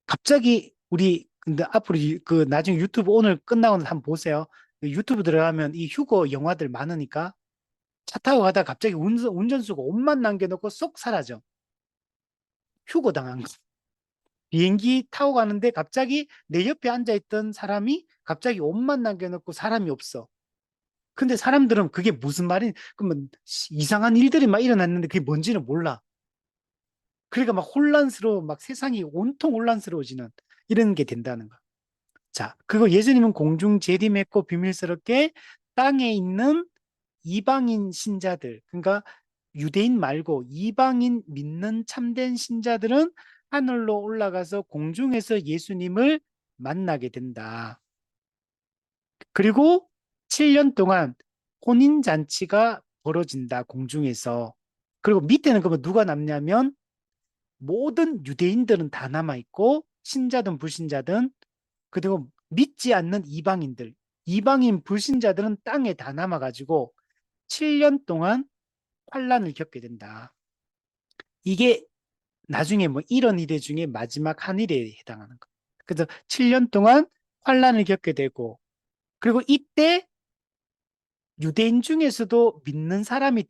갑자기 우리 근데 앞으로 그 나중에 유튜브 오늘 끝나고 나서 한번 보세요. 그 유튜브 들어가면 이 휴거 영화들 많으니까 차 타고 가다가 갑자기 운전수가 옷만 남겨놓고 쏙 사라져. 휴거 당한 거. 비행기 타고 가는데 갑자기 내 옆에 앉아있던 사람이 갑자기 옷만 남겨놓고 사람이 없어. 근데 사람들은 그게 무슨 말인, 그러면 이상한 일들이 막 일어났는데 그게 뭔지는 몰라. 그러니까 막 혼란스러워, 막 세상이 온통 혼란스러워지는 이런 게 된다는 거. 자, 그거 예수님은 공중 재림했고 비밀스럽게 땅에 있는 이방인 신자들, 그러니까 유대인 말고 이방인 믿는 참된 신자들은 하늘로 올라가서 공중에서 예수님을 만나게 된다. 그리고 7년 동안 혼인잔치가 벌어진다, 공중에서. 그리고 밑에는 그러면 누가 남냐면 모든 유대인들은 다 남아있고, 신자든 불신자든, 그리고 믿지 않는 이방인들, 이방인 불신자들은 땅에 다 남아가지고 7년 동안 환란을 겪게 된다. 이게 나중에 뭐 이런 일의 중에 마지막 한 일에 해당하는 거. 그래서 7년 동안 환란을 겪게 되고, 그리고 이때 유대인 중에서도 믿는 사람이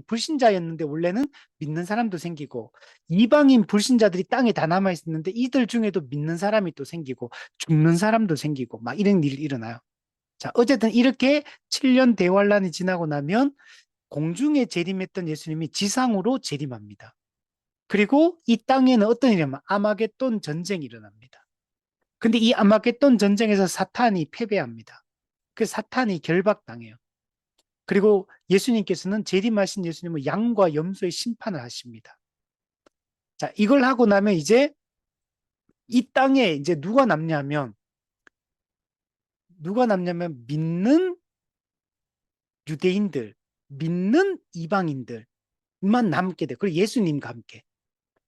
불신자였는데 원래는 믿는 사람도 생기고, 이방인 불신자들이 땅에 다 남아 있었는데 이들 중에도 믿는 사람이 또 생기고, 죽는 사람도 생기고 막 이런 일이 일어나요. 자, 어쨌든 이렇게 7년 대환란이 지나고 나면 공중에 재림했던 예수님이 지상으로 재림합니다. 그리고 이 땅에는 어떤 일이 냐면 아마겟돈 전쟁이 일어납니다. 근데 이 아마겟돈 전쟁에서 사탄이 패배합니다. 그 사탄이 결박당해요. 그리고 예수님께서는 재림하신 예수님은 양과 염소의 심판을 하십니다. 자, 이걸 하고 나면 이제 이 땅에 이제 누가 남냐면 믿는 유대인들, 믿는 이방인들만 남게 돼. 그리고 예수님과 함께.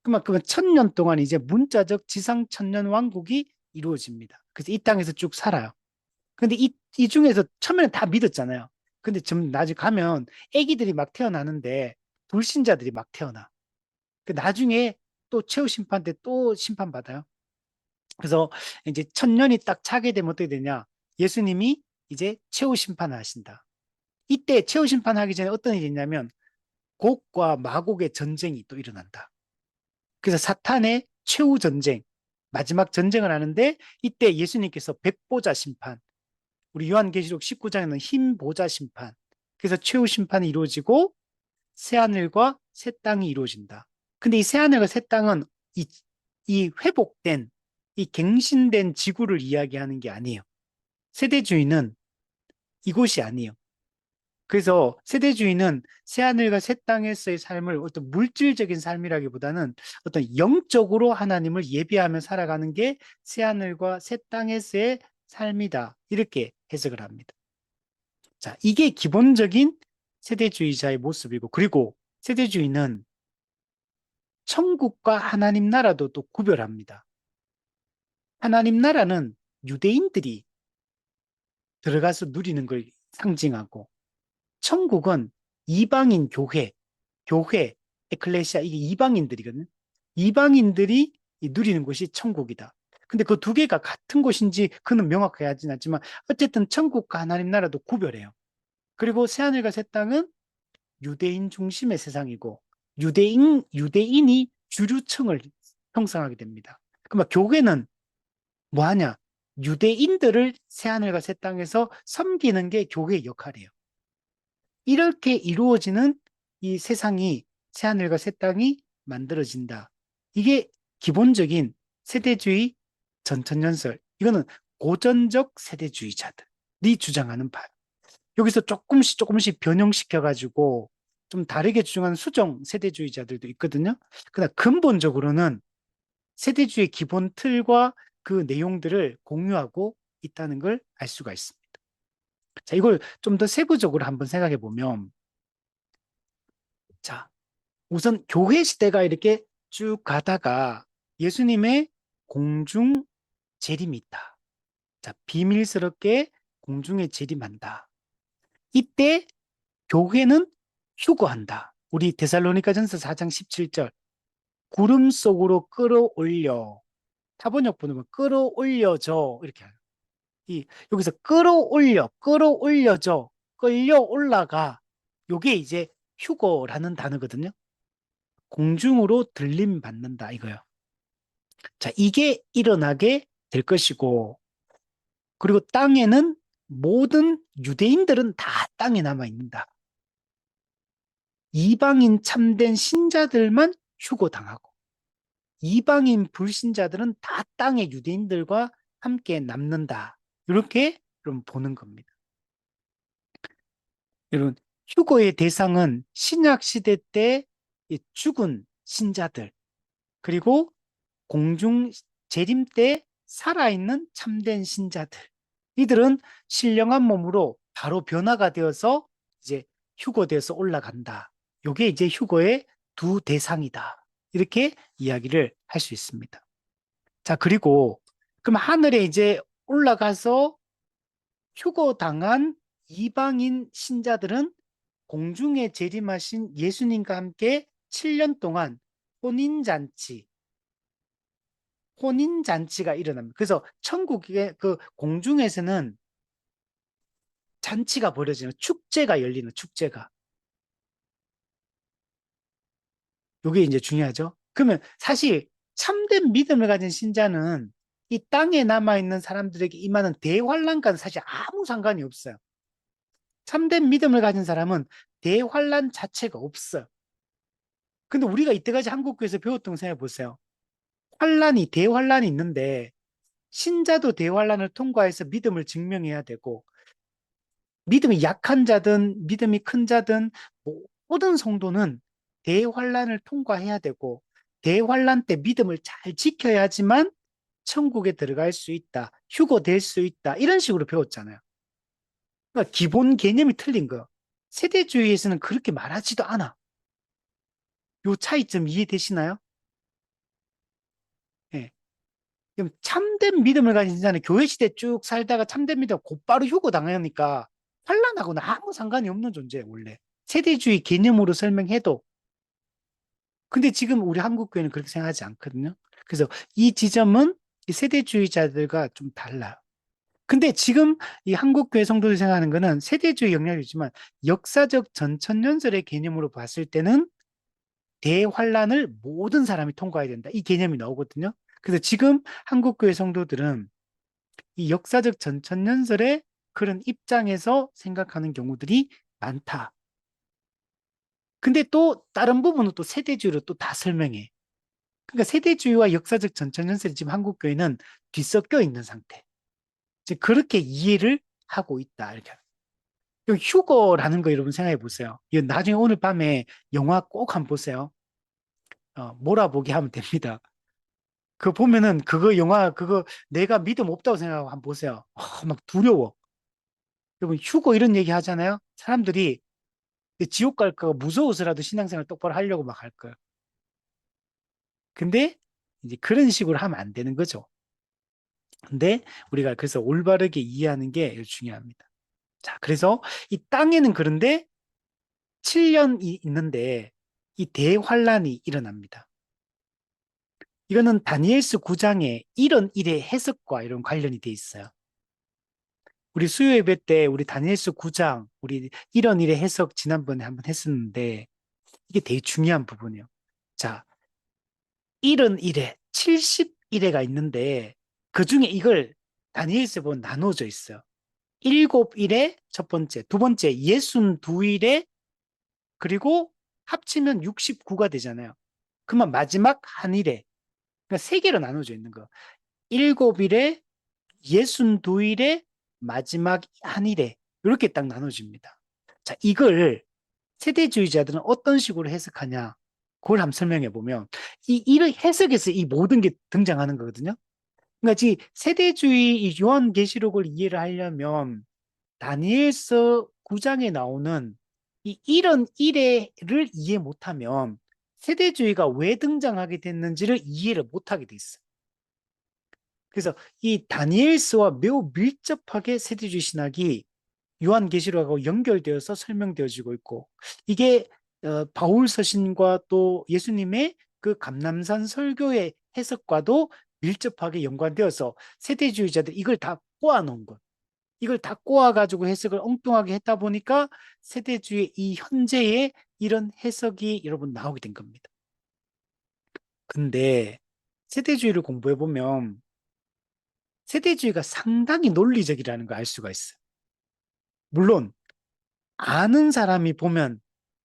그러면 천년 동안 이제 문자적 지상 천년 왕국이 이루어집니다. 그래서 이 땅에서 쭉 살아요. 근데 이 중에서 처음에는 다 믿었잖아요. 근데 좀 나중에 가면 애기들이 막 태어나는데 불신자들이 막 태어나. 그 나중에 또 최후 심판 때 또 심판받아요. 그래서 이제 천년이 딱 차게 되면 어떻게 되냐? 예수님이 이제 최후 심판을 하신다. 이때 최후 심판하기 전에 어떤 일이 있냐면 곡과 마곡의 전쟁이 또 일어난다. 그래서 사탄의 최후 전쟁, 마지막 전쟁을 하는데 이때 예수님께서 백보자 심판, 우리 요한계시록 19장에는 흰 보자 심판, 그래서 최후 심판이 이루어지고 새하늘과 새 땅이 이루어진다. 근데 이 새하늘과 새 땅은 이, 이 회복된, 이 갱신된 지구를 이야기하는 게 아니에요. 세대주의는 이곳이 아니에요. 그래서 세대주의는 새하늘과 새 땅에서의 삶을 어떤 물질적인 삶이라기보다는 어떤 영적으로 하나님을 예배하며 살아가는 게 새하늘과 새 땅에서의 삶이다. 이렇게 해석을 합니다. 자, 이게 기본적인 세대주의자의 모습이고, 그리고 세대주의는 천국과 하나님 나라도 또 구별합니다. 하나님 나라는 유대인들이 들어가서 누리는 걸 상징하고, 천국은 이방인 교회, 에클레시아, 이게 이방인들이거든요. 이방인들이 누리는 곳이 천국이다. 근데 그 두 개가 같은 곳인지 그는 명확하지 않지만 어쨌든 천국과 하나님 나라도 구별해요. 그리고 새하늘과 새 땅은 유대인 중심의 세상이고 유대인이 주류층을 형성하게 됩니다. 그러면 교회는 뭐 하냐? 유대인들을 새하늘과 새 땅에서 섬기는 게 교회의 역할이에요. 이렇게 이루어지는 이 세상이 새하늘과 새 땅이 만들어진다. 이게 기본적인 세대주의 전천연설. 이거는 고전적 세대주의자들이 주장하는 바. 여기서 조금씩 변형시켜가지고 좀 다르게 주장하는 수정 세대주의자들도 있거든요. 그러나 근본적으로는 세대주의 기본 틀과 그 내용들을 공유하고 있다는 걸 알 수가 있습니다. 자, 이걸 좀 더 세부적으로 한번 생각해 보면, 자, 우선 교회 시대가 이렇게 쭉 가다가 예수님의 공중 재림이 있다. 자, 비밀스럽게 공중에 재림한다. 이때 교회는 휴거한다. 우리 데살로니가전서 4장 17절. 구름 속으로 끌어올려. 타번역 보면 끌어올려져. 이렇게 해요. 여기서 끌어올려져. 끌려 올라가. 요게 이제 휴거라는 단어거든요. 공중으로 들림 받는다 이거요. 자, 이게 일어나게 될 것이고, 그리고 땅에는 모든 유대인들은 다 땅에 남아 있는다. 이방인 참된 신자들만 휴거당하고, 이방인 불신자들은 다 땅의 유대인들과 함께 남는다. 이렇게 좀 보는 겁니다. 여러분, 휴거의 대상은 신약 시대 때 이 죽은 신자들, 그리고 공중 재림 때 살아있는 참된 신자들. 이들은 신령한 몸으로 바로 변화가 되어서 이제 휴거돼서 올라간다. 요게 이제 휴거의 두 대상이다. 이렇게 이야기를 할 수 있습니다. 자, 그리고 그럼 하늘에 이제 올라가서 휴거당한 이방인 신자들은 공중에 재림하신 예수님과 함께 7년 동안 혼인잔치, 혼인잔치가 일어납니다. 그래서 천국의 그 공중에서는 잔치가 벌어지는 축제가 열리는 축제가. 이게 이제 중요하죠. 그러면 사실 참된 믿음을 가진 신자는 이 땅에 남아있는 사람들에게 임하는 대환란과는 사실 아무 상관이 없어요. 참된 믿음을 가진 사람은 대환란 자체가 없어요. 근데 우리가 이때까지 한국교회에서 배웠던 거 생각해 보세요. 환란이, 대환란이 있는데 신자도 대환란을 통과해서 믿음을 증명해야 되고 믿음이 약한 자든 믿음이 큰 자든 모든 성도는 대환란을 통과해야 되고 대환란 때 믿음을 잘 지켜야지만 천국에 들어갈 수 있다. 휴거될 수 있다. 이런 식으로 배웠잖아요. 그러니까 기본 개념이 틀린 거예요. 세대주의에서는 그렇게 말하지도 않아. 요 차이점 이해되시나요? 예. 그럼 참된 믿음을 가진 자는 교회 시대 쭉 살다가 참된 믿음 곧바로 휴거 당하니까 환란하고는 아무 상관이 없는 존재예요, 원래. 세대주의 개념으로 설명해도. 근데 지금 우리 한국 교회는 그렇게 생각하지 않거든요. 그래서 이 지점은 이 세대주의자들과 좀 달라요. 근데 지금 이 한국 교회 성도들이 생각하는 거는 세대주의 영향이 있지만 역사적 전천년설의 개념으로 봤을 때는 대환란을 모든 사람이 통과해야 된다. 이 개념이 나오거든요. 그래서 지금 한국교회 성도들은 이 역사적 전천년설의 그런 입장에서 생각하는 경우들이 많다. 근데 또 다른 부분은 또 세대주의로 또 다 설명해. 그러니까 세대주의와 역사적 전천년설이 지금 한국교회는 뒤섞여 있는 상태. 이제 그렇게 이해를 하고 있다. 이렇게. 휴거라는 거 여러분 생각해 보세요. 이거 나중에 오늘 밤에 영화 꼭 한번 보세요. 몰아보기 하면 됩니다. 그거 보면은 그거 영화 그거 내가 믿음 없다고 생각하고 한번 보세요. 막 두려워. 여러분 휴거 이런 얘기 하잖아요. 사람들이 지옥 갈까 무서워서라도 신앙생활 똑바로 하려고 막 할 거예요. 근데 이제 그런 식으로 하면 안 되는 거죠. 근데 우리가 그래서 올바르게 이해하는 게 중요합니다. 자, 그래서 이 땅에는 그런데 7년이 있는데 이 대환란이 일어납니다. 이거는 다니엘서 9장에 이런 일의 해석과 이런 관련이 돼 있어요. 우리 수요 예배 때 우리 다니엘서 9장 우리 이런 일의 해석 지난번에 한번 했었는데 이게 되게 중요한 부분이에요. 자, 이런 일에 70일에가 있는데 그중에 이걸 다니엘서 보면 나눠져 있어요. 7일에 첫 번째, 두 번째 62일에 그리고 합치면 69가 되잖아요. 그러면 마지막 한 일에 그러니까 세 개로 나눠져 있는 거. 7일에 62일에 마지막 한 일에 이렇게 딱 나눠집니다. 자, 이걸 세대주의자들은 어떤 식으로 해석하냐? 그걸 한번 설명해 보면 이런 해석에서 이 모든 게 등장하는 거거든요. 그러니까 이 세대주의 이 요한계시록을 이해를 하려면 다니엘서 9장에 나오는 이 이런 일회를 이해 못하면 세대주의가 왜 등장하게 됐는지를 이해를 못하게 돼 있어요. 그래서 이 다니엘서와 매우 밀접하게 세대주의 신학이 요한계시록하고 연결되어서 설명되어지고 있고 이게 바울 서신과 또 예수님의 그 감람산 설교의 해석과도 밀접하게 연관되어서 세대주의자들이 이걸 다 꼬아놓은 것. 이걸 다 꼬아가지고 해석을 엉뚱하게 했다 보니까 세대주의 이 현재의 이런 해석이 여러분 나오게 된 겁니다. 근데 세대주의를 공부해보면 세대주의가 상당히 논리적이라는 걸 알 수가 있어요. 물론 아는 사람이 보면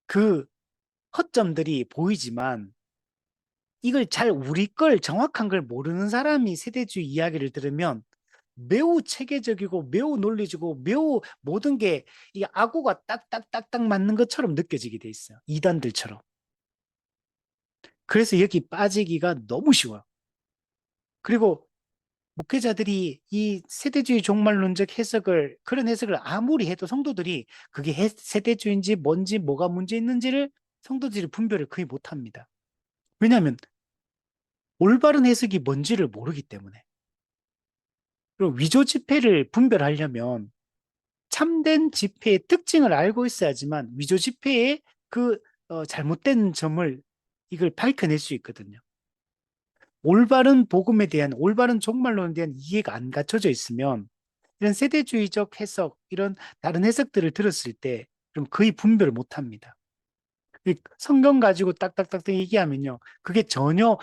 그 허점들이 보이지만 이걸 잘 우리 걸 정확한 걸 모르는 사람이 세대주의 이야기를 들으면 매우 체계적이고 매우 논리적이고 매우 모든 게 이 아구가 딱딱딱딱 맞는 것처럼 느껴지게 돼 있어요. 이단들처럼. 그래서 여기 빠지기가 너무 쉬워요. 그리고 목회자들이 이 세대주의 종말론적 해석을, 그런 해석을 아무리 해도 성도들이 그게 세대주의인지 뭔지 뭐가 문제 있는지를 성도들이 분별을 거의 못합니다. 왜냐하면 올바른 해석이 뭔지를 모르기 때문에. 그리고 위조 지폐를 분별하려면 참된 지폐의 특징을 알고 있어야지만 위조 지폐의 그 잘못된 점을 이걸 밝혀낼 수 있거든요. 올바른 복음에 대한, 올바른 종말론에 대한 이해가 안 갖춰져 있으면 이런 세대주의적 해석, 이런 다른 해석들을 들었을 때 좀 거의 분별을 못 합니다. 성경 가지고 딱딱딱딱 얘기하면요. 그게 전혀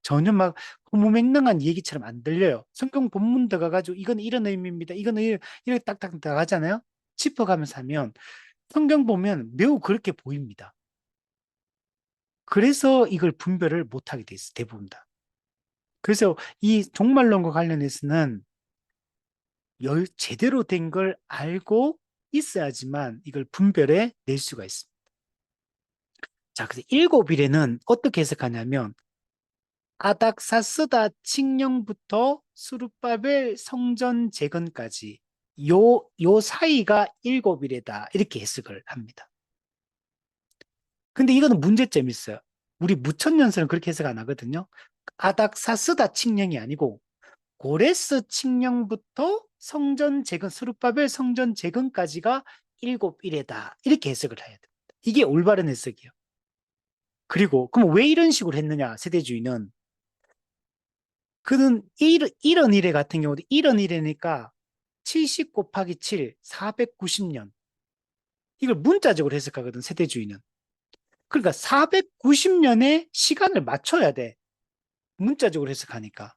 전혀 막 허무맹랑한 얘기처럼 안 들려요. 성경 본문 들어가가지고 이건 이런 의미입니다. 이건 이렇게 딱딱 나가잖아요. 짚어가면서 하면 성경 보면 매우 그렇게 보입니다. 그래서 이걸 분별을 못하게 돼 있어요. 대부분 다. 그래서 이 종말론과 관련해서는 제대로 된 걸 알고 있어야지만 이걸 분별해 낼 수가 있습니다. 자, 그래서 일곱 일에는 어떻게 해석하냐면 아닥사스다 칙령부터 수룹바벨 성전 재건까지 요 사이가 일곱 일이다. 이렇게 해석을 합니다. 근데 이거는 문제점이 있어요. 우리 무천년설은 그렇게 해석 안 하거든요. 아닥사스다 칙령이 아니고 고레스 칙령부터 성전 재건, 스룹바벨 성전 재건까지가 일곱 일이다. 이렇게 해석을 해야 됩니다. 이게 올바른 해석이에요. 그리고 그럼 왜 이런 식으로 했느냐? 세대주의는 그는 이런 일에 같은 경우도 이런 일이니까 70 곱하기 7, 490년. 이걸 문자적으로 해석하거든, 세대주의는. 그러니까 490년에 시간을 맞춰야 돼. 문자적으로 해석하니까.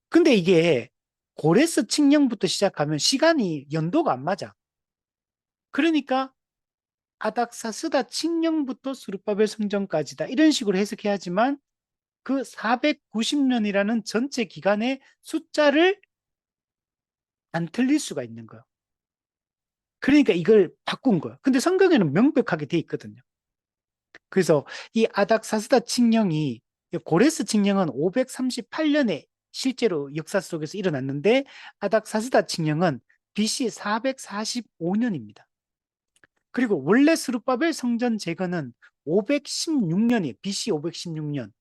근데 이게 고레스 칙령부터 시작하면 시간이 연도가 안 맞아. 그러니까 아닥사스다 칙령부터 수르바벨 성전까지다. 이런 식으로 해석해야지만 그 490년이라는 전체 기간의 숫자를 안 틀릴 수가 있는 거예요. 그러니까 이걸 바꾼 거예요. 근데 성경에는 명백하게 돼 있거든요. 그래서 이 아닥사스다 칙령이 고레스 칙령은 538년에 실제로 역사 속에서 일어났는데 아닥사스다 칙령은 BC 445년입니다. 그리고 원래 스룹바벨 성전 재건은 516년이에요. BC 516년.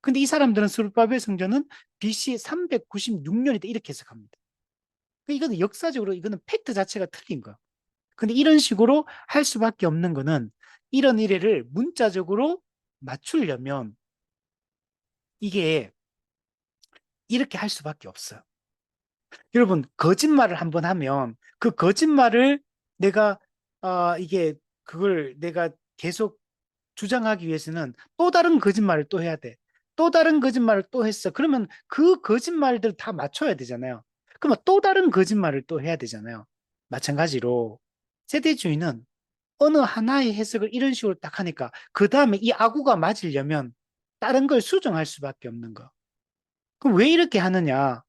근데 이 사람들은 스룹바벨 성전은 BC 396년이다. 이렇게 해석합니다. 이거는 역사적으로 이거는 팩트 자체가 틀린 거예요. 근데 이런 식으로 할 수밖에 없는 거는 이런 일을 문자적으로 맞추려면 이게 이렇게 할 수밖에 없어요. 여러분, 거짓말을 한번 하면 그 거짓말을 내가 이게 그걸 내가 계속 주장하기 위해서는 또 다른 거짓말을 또 해야 돼. 또 다른 거짓말을 또 했어. 그러면 그 거짓말들 다 맞춰야 되잖아요. 그러면 또 다른 거짓말을 또 해야 되잖아요. 마찬가지로 세대주의는 어느 하나의 해석을 이런 식으로 딱 하니까 그 다음에 이 아구가 맞으려면 다른 걸 수정할 수밖에 없는 거. 그럼 왜 이렇게 하느냐?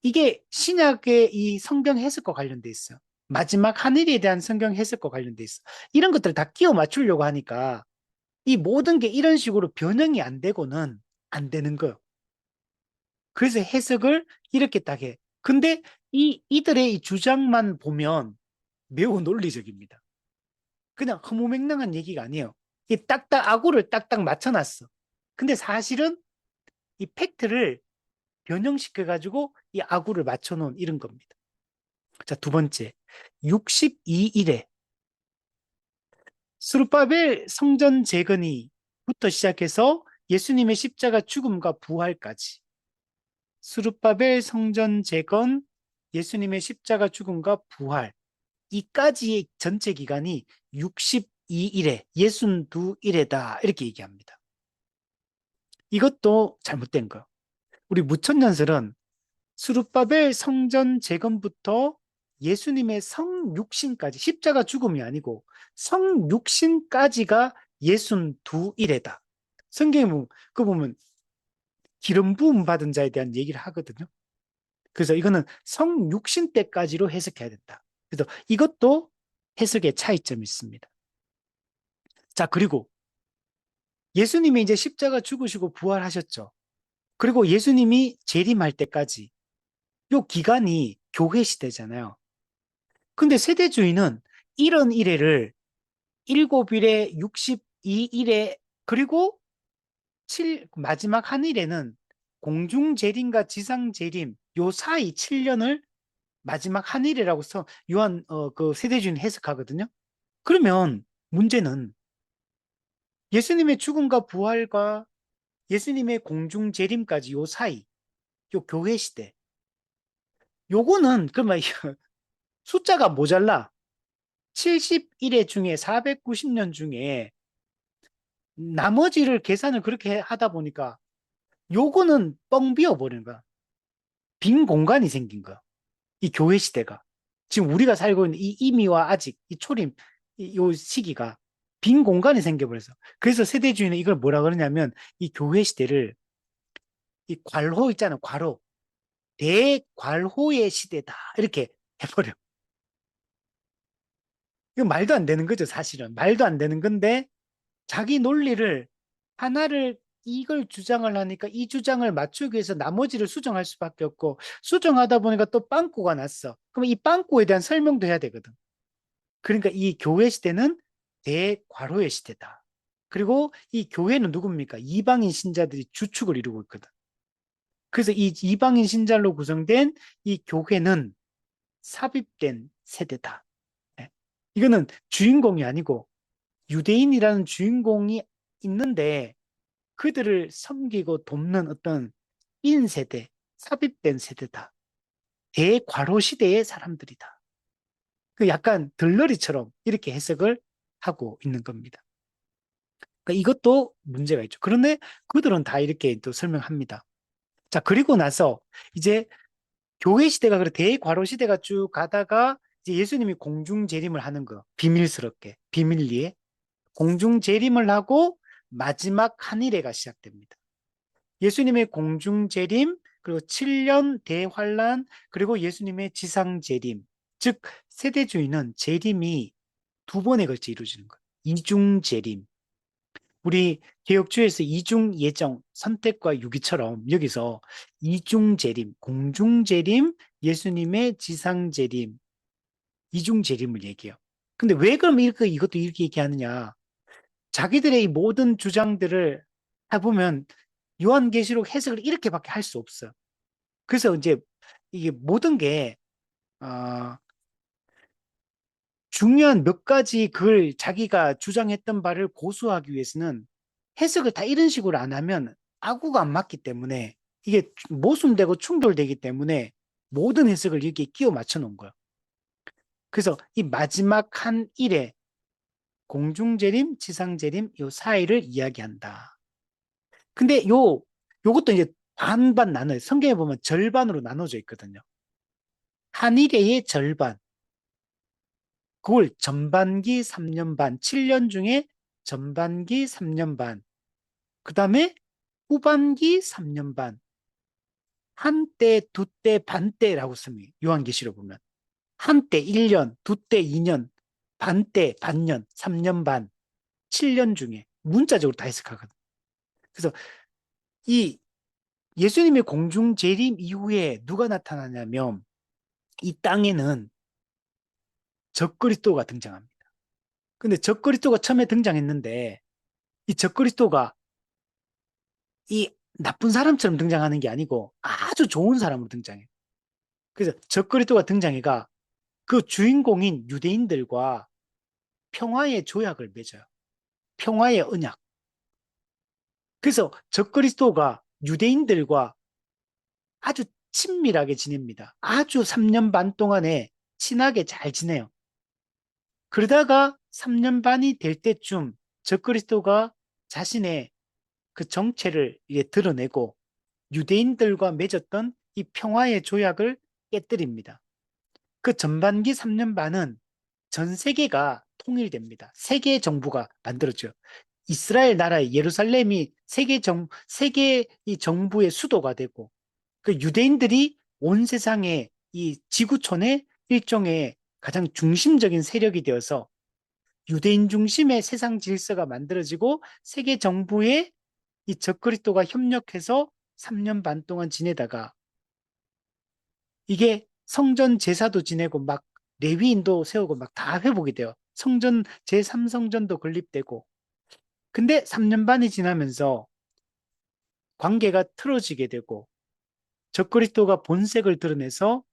이게 신약의 이 성경 해석과 관련돼 있어요. 마지막 하늘에 대한 성경 해석과 관련돼 있어. 이런 것들을 다 끼워 맞추려고 하니까 이 모든 게 이런 식으로 변형이 안 되고는 안 되는 거예요. 그래서 해석을 이렇게 딱 해. 근데 이들의 이 주장만 보면 매우 논리적입니다. 그냥 허무맹랑한 얘기가 아니에요. 이 딱딱 아구를 딱딱 맞춰놨어. 근데 사실은 이 팩트를 변형시켜가지고 이 아구를 맞춰놓은 이런 겁니다. 자, 두 번째. 62일에 스룹바벨 성전 재건이부터 시작해서 예수님의 십자가 죽음과 부활까지. 스룹바벨 성전 재건, 예수님의 십자가 죽음과 부활. 이까지의 전체 기간이 62일에, 62일에다. 이렇게 얘기합니다. 이것도 잘못된 거. 우리 무천년설은 스룹바벨 성전 재건부터 예수님의 성육신까지, 십자가 죽음이 아니고 성육신까지가 62일에다. 성경에 보면, 그 보면 기름 부음 받은 자에 대한 얘기를 하거든요. 그래서 이거는 성육신 때까지로 해석해야 된다. 그래서 이것도 해석의 차이점이 있습니다. 자, 그리고 예수님이 이제 십자가 죽으시고 부활하셨죠. 그리고 예수님이 재림할 때까지 요 기간이 교회 시대잖아요. 근데 세대주의는 이런 일회를 7일에 62일에 그리고 마지막 한 일에는 공중재림과 지상재림 요 사이 7년을 마지막 한 일이라고 서 요한 그 세대주의는 해석하거든요. 그러면 문제는 예수님의 죽음과 부활과 예수님의 공중재림까지 요 사이 요 교회 시대 요거는 그러면 숫자가 모자라 71회 중에 490년 중에 나머지를 계산을 그렇게 하다 보니까 요거는 뻥 비어버리는 거야. 빈 공간이 생긴 거야. 이 교회 시대가. 지금 우리가 살고 있는 이 이미와 아직, 이 초림, 요 시기가 빈 공간이 생겨버려서. 그래서 세대주의는 이걸 뭐라 그러냐면 이 교회 시대를 이 괄호 있잖아, 괄호. 대괄호의 시대다. 이렇게 해버려. 이거 말도 안 되는 거죠, 사실은. 말도 안 되는 건데 자기 논리를 하나를 이걸 주장을 하니까 이 주장을 맞추기 위해서 나머지를 수정할 수밖에 없고 수정하다 보니까 또 빵꾸가 났어. 그럼 이 빵꾸에 대한 설명도 해야 되거든. 그러니까 이 교회 시대는 대괄호의 시대다. 그리고 이 교회는 누굽니까? 이방인 신자들이 주축을 이루고 있거든. 그래서 이 이방인 신자로 구성된 이 교회는 삽입된 세대다. 네. 이거는 주인공이 아니고 유대인이라는 주인공이 있는데 그들을 섬기고 돕는 어떤 인세대, 삽입된 세대다. 대괄호 시대의 사람들이다. 그 약간 들러리처럼 이렇게 해석을 하고 있는 겁니다. 그러니까 이것도 문제가 있죠. 그런데 그들은 다 이렇게 또 설명합니다. 자, 그리고 나서 이제 교회 시대가 그래 대괄호 시대가 쭉 가다가 이제 예수님이 공중 재림을 하는 거 비밀스럽게 비밀리에 공중 재림을 하고 마지막 한일회가 시작됩니다. 예수님의 공중 재림 그리고 7년 대환란 그리고 예수님의 지상 재림 즉 세대주의는 재림이 두 번에 걸쳐 이루어지는 거예요. 이중 재림 우리 개혁주의에서 이중 예정 선택과 유기처럼 여기서 이중 재림 공중 재림 예수님의 지상 재림 이중 재림을 얘기해요. 근데 왜 그럼 이렇게 이것도 이렇게 얘기하느냐 자기들의 이 모든 주장들을 해보면 요한계시록 해석을 이렇게밖에 할 수 없어요. 그래서 이제 이게 모든 게 어, 중요한 몇 가지 글 자기가 주장했던 바를 고수하기 위해서는 해석을 다 이런 식으로 안 하면 아구가 안 맞기 때문에 이게 모순되고 충돌되기 때문에 모든 해석을 이렇게 끼워 맞춰 놓은 거예요. 그래서 이 마지막 한 일에 공중재림, 지상재림 요 사이를 이야기한다. 근데 요것도 이제 반반 나눠요. 성경에 보면 절반으로 나눠져 있거든요. 한일의 절반. 그걸 전반기 3년 반, 7년 중에 전반기 3년 반. 그 다음에 후반기 3년 반. 한때, 두때, 반때라고 씁니다. 요한계시록 보면. 한때 1년, 두때 2년, 반때, 반년, 3년 반, 7년 중에 문자적으로 다 해석하거든. 그래서 이 예수님의 공중 재림 이후에 누가 나타나냐면 이 땅에는 적그리스도가 등장합니다. 근데 적그리스도가 처음에 등장했는데 이 적그리스도가 이 나쁜 사람처럼 등장하는 게 아니고 아주 좋은 사람으로 등장해요. 그래서 적그리스도가 등장해가 그 주인공인 유대인들과 평화의 조약을 맺어요. 평화의 언약. 그래서 적그리스도가 유대인들과 아주 친밀하게 지냅니다. 아주 3년 반 동안에 친하게 잘 지내요. 그러다가 3년 반이 될 때쯤 적그리스도가 자신의 그 정체를 이제 드러내고 유대인들과 맺었던 이 평화의 조약을 깨뜨립니다. 그 전반기 3년 반은 전 세계가 통일됩니다. 세계 정부가 만들어져요. 이스라엘 나라의 예루살렘이 세계 이 정부의 수도가 되고 그 유대인들이 온 세상의 이 지구촌의 일종의 가장 중심적인 세력이 되어서 유대인 중심의 세상 질서가 만들어지고 세계 정부에 이 적그리스도가 협력해서 3년 반 동안 지내다가 이게 성전 제사도 지내고 막 레위인도 세우고 막 다 회복이 돼요. 성전 제3성전도 건립되고 근데 3년 반이 지나면서 관계가 틀어지게 되고 적그리스도가 본색을 드러내서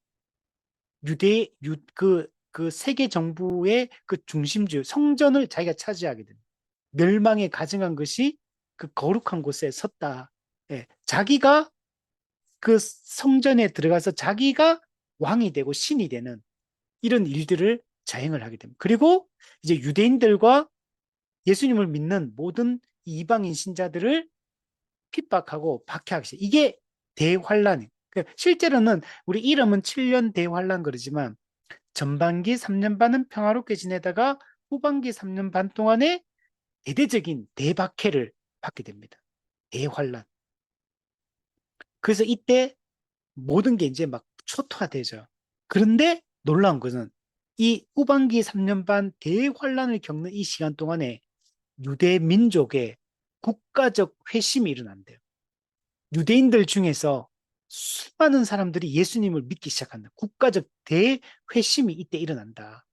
그 세계 정부의 그 중심주 성전을 자기가 차지하게 됩니다. 멸망에 가증한 것이 그 거룩한 곳에 섰다. 예, 자기가 그 성전에 들어가서 자기가 왕이 되고 신이 되는 이런 일들을 자행을 하게 됩니다. 그리고 이제 유대인들과 예수님을 믿는 모든 이방인 신자들을 핍박하고 박해하기 시작. 이게 대환란이에요. 실제로는 우리 이름은 7년 대환란 그러지만 전반기 3년 반은 평화롭게 지내다가 후반기 3년 반 동안에 대대적인 대박해를 받게 됩니다. 대환란. 그래서 이때 모든 게 이제 막 초토화되죠. 그런데 놀라운 것은 이 후반기 3년 반 대환란을 겪는 이 시간 동안에 유대 민족의 국가적 회심이 일어난대요. 유대인들 중에서 수많은 사람들이 예수님을 믿기 시작한다. 국가적 대회심이 이때 일어난다.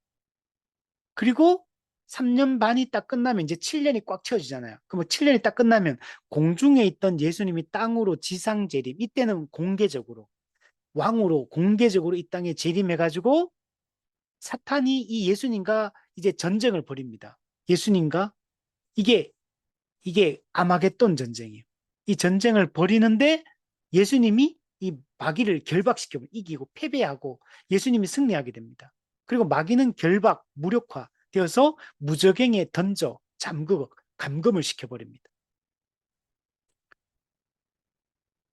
그리고 3년 반이 딱 끝나면 이제 7년이 꽉 채워지잖아요. 그럼 7년이 딱 끝나면 공중에 있던 예수님이 땅으로 지상 재림, 이때는 공개적으로 왕으로 공개적으로 이 땅에 재림해가지고 사탄이 이 예수님과 이제 전쟁을 벌입니다. 예수님과 이게 아마겟돈 전쟁이에요. 이 전쟁을 벌이는데 예수님이 이 마귀를 결박시켜 이기고 패배하고 예수님이 승리하게 됩니다. 그리고 마귀는 결박, 무력화 되어서 무적행에 던져 잠그고 감금을 시켜버립니다.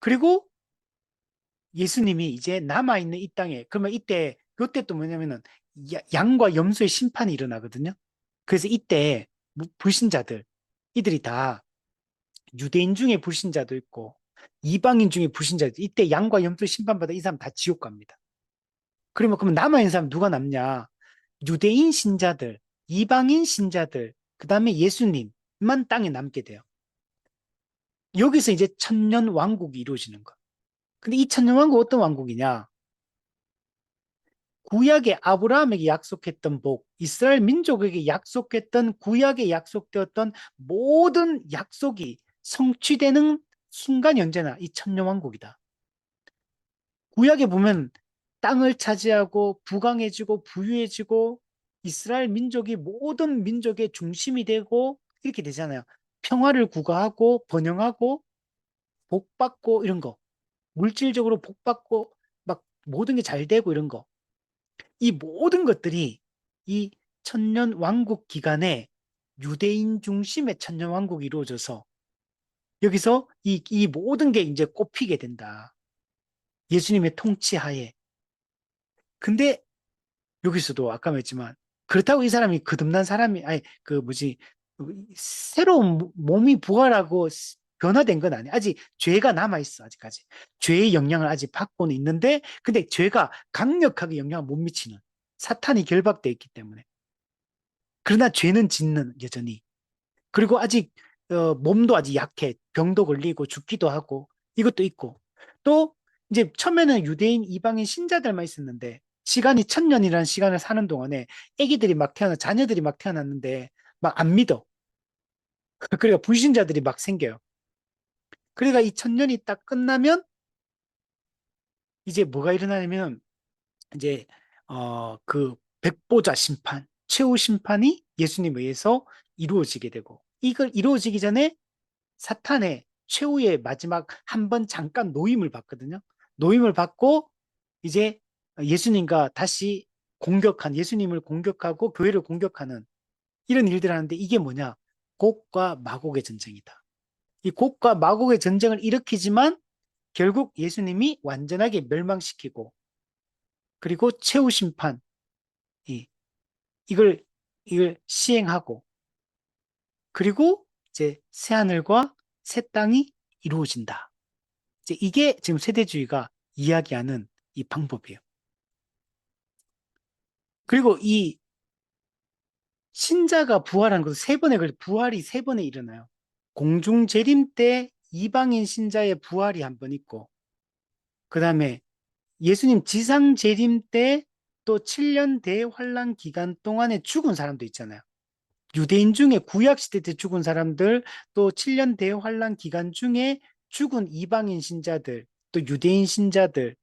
그리고 예수님이 이제 남아있는 이 땅에 그러면 이때 또 뭐냐면은 양과 염소의 심판이 일어나거든요. 그래서 이때 불신자들 이들이 다 유대인 중에 불신자도 있고 이방인 중에 불신자도 있고 이때 양과 염소 심판받아 이 사람 다 지옥 갑니다. 그러면 남아있는 사람 누가 남냐? 유대인 신자들, 이방인 신자들, 그 다음에 예수님만 땅에 남게 돼요. 여기서 이제 천년 왕국이 이루어지는 거. 근데 이 천년 왕국 어떤 왕국이냐? 구약의 아브라함에게 약속했던 복, 이스라엘 민족에게 약속했던 구약에 약속되었던 모든 약속이 성취되는 순간이 언제나 이 천년왕국이다. 구약에 보면 땅을 차지하고 부강해지고 부유해지고 이스라엘 민족이 모든 민족의 중심이 되고 이렇게 되잖아요. 평화를 구가하고 번영하고 복받고 이런 거. 물질적으로 복받고 막 모든 게 잘 되고 이런 거. 이 모든 것들이 이 천년 왕국 기간에 유대인 중심의 천년 왕국이 이루어져서 여기서 이 모든 게 이제 꼽히게 된다. 예수님의 통치하에. 근데 여기서도 아까 말했지만 그렇다고 이 사람이 거듭난 사람이 아니 그 뭐지 새로운 몸이 부활하고 변화된 건 아니야. 아직 죄가 남아 있어 아직까지. 죄의 영향을 아직 받고는 있는데 근데 죄가 강력하게 영향을 못 미치는 사탄이 결박돼 있기 때문에. 그러나 죄는 짓는 여전히. 그리고 아직 몸도 아직 약해. 병도 걸리고 죽기도 하고 이것도 있고. 또 이제 처음에는 유대인 이방인 신자들만 있었는데 시간이 1000년이라는 시간을 사는 동안에 아기들이 막 자녀들이 막 태어났는데 막 안 믿어. 그러니까 불신자들이 막 생겨요. 그러니까 이 1000년이 딱 끝나면 이제 뭐가 일어나냐면 이제 그 백보자 심판, 최후 심판이 예수님에 의해서 이루어지게 되고 이걸 이루어지기 전에 사탄의 최후의 마지막 한 번 잠깐 노임을 받거든요. 노임을 받고 이제 예수님과 다시 예수님을 공격하고 교회를 공격하는 이런 일들을 하는데 이게 뭐냐? 곡과 마곡의 전쟁이다. 이 곡과 마곡의 전쟁을 일으키지만 결국 예수님이 완전하게 멸망시키고 그리고 최후 심판 이걸 이걸 시행하고 그리고 이제 새 하늘과 새 땅이 이루어진다. 이제 이게 지금 세대주의가 이야기하는 이 방법이에요. 그리고 이 신자가 부활하는 것도 세 번에 걸려 부활이 세 번에 일어나요. 공중 재림 때 이방인 신자의 부활이 한 번 있고, 그 다음에 예수님 지상 재림 때 또 7년 대환란 기간 동안에 죽은 사람도 있잖아요. 유대인 중에 구약 시대 때 죽은 사람들, 또 7년 대환란 기간 중에 죽은 이방인 신자들, 또 유대인 신자들,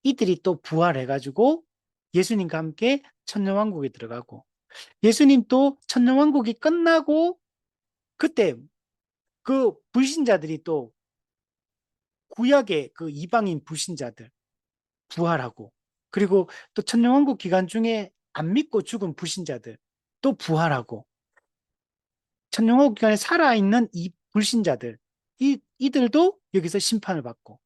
이들이 또 부활해가지고 예수님과 함께 천년왕국에 들어가고, 예수님 또 천년왕국이 끝나고 그때 그 불신자들이 또 구약의 그 이방인 불신자들 부활하고, 그리고 또 천년왕국 기간 중에 안 믿고 죽은 불신자들 또 부활하고, 천년왕국 기간에 살아있는 이 불신자들, 이들도 여기서 심판을 받고,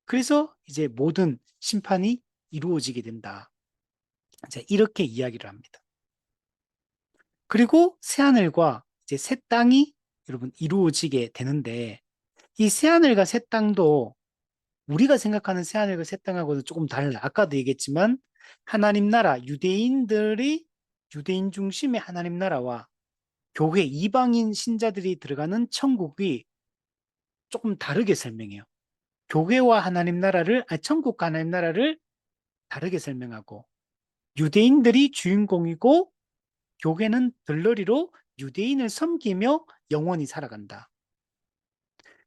그래서 이제 모든 심판이 이루어지게 된다. 이제 이렇게 이야기를 합니다. 그리고 새하늘과 이제 새 땅이 여러분 이루어지게 되는데, 이 새하늘과 새 땅도 우리가 생각하는 새하늘과 새 땅하고는 조금 달라. 아까도 얘기했지만 하나님 나라, 유대인 중심의 하나님 나라와 교회 이방인 신자들이 들어가는 천국이 조금 다르게 설명해요. 교회와 하나님 나라를, 천국과 하나님 나라를 다르게 설명하고, 유대인들이 주인공이고 교회는 들러리로 유대인을 섬기며 영원히 살아간다.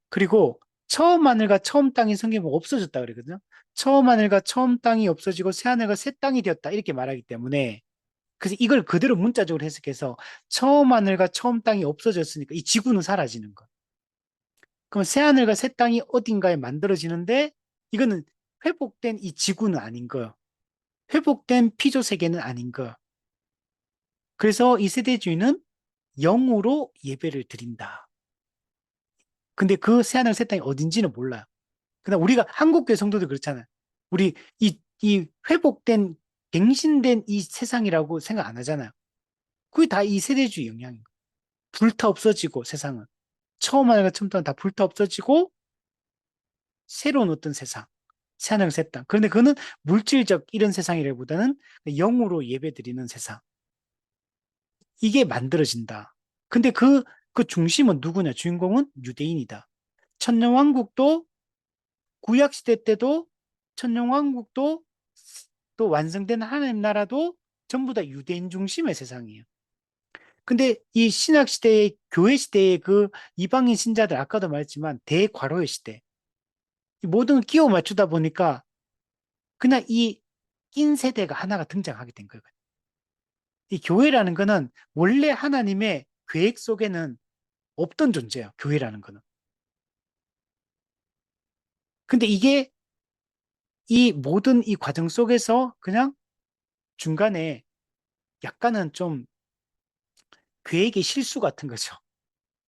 그리고 처음 하늘과 처음 땅이 성경에 없어졌다 그러거든요. 처음 하늘과 처음 땅이 없어지고 새 하늘과 새 땅이 되었다 이렇게 말하기 때문에, 그래서 이걸 그대로 문자적으로 해석해서 처음 하늘과 처음 땅이 없어졌으니까 이 지구는 사라지는 거. 그럼 새 하늘과 새 땅이 어딘가에 만들어지는데, 이거는 회복된 이 지구는 아닌 거예요. 회복된 피조 세계는 아닌 거예요. 그래서 이 세대주의는 영으로 예배를 드린다. 근데 그 새 하늘 새 땅이 어딘지는 몰라요. 그다음 우리가 한국교회 성도들 그렇잖아요. 우리 이 회복된 갱신된 이 세상이라고 생각 안 하잖아요. 그게 다 이 세대주의 영향인 거예요. 불타 없어지고 세상은 처음 하나가 처음 다 불타 없어지고 새로운 어떤 세상, 새하늘 새 땅. 그런데 그거는 물질적 이런 세상이라기보다는 영으로 예배드리는 세상. 이게 만들어진다. 근데 그 중심은 누구냐? 주인공은 유대인이다. 천년왕국도 구약시대 때도 천년왕국도 또 완성된 하나님 나라도 전부 다 유대인 중심의 세상이에요. 근데 이 신약시대의 교회시대의 그 이방인 신자들, 아까도 말했지만 대과로의 시대. 이 모든 걸 끼워 맞추다 보니까 그냥 이 낀 세대가 하나가 등장하게 된 거예요. 이 교회라는 거는 원래 하나님의 계획 속에는 없던 존재예요. 교회라는 거는. 근데 이게 이 모든 이 과정 속에서 그냥 중간에 약간은 좀 계획의 실수 같은 거죠.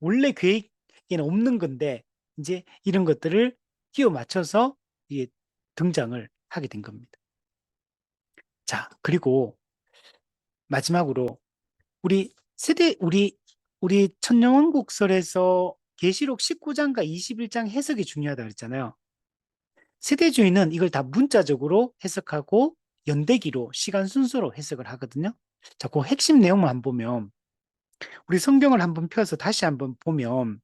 원래 계획에는 없는 건데 이제 이런 것들을 끼워 맞춰서 이게 등장을 하게 된 겁니다. 자, 그리고 마지막으로 우리 천년왕국설에서 계시록 19장과 21장 해석이 중요하다고 그랬잖아요. 세대주의는 이걸 다 문자적으로 해석하고 연대기로 시간 순서로 해석을 하거든요. 자, 그 핵심 내용만 한번 보면, 우리 성경을 한번 펴서 다시 한번 보면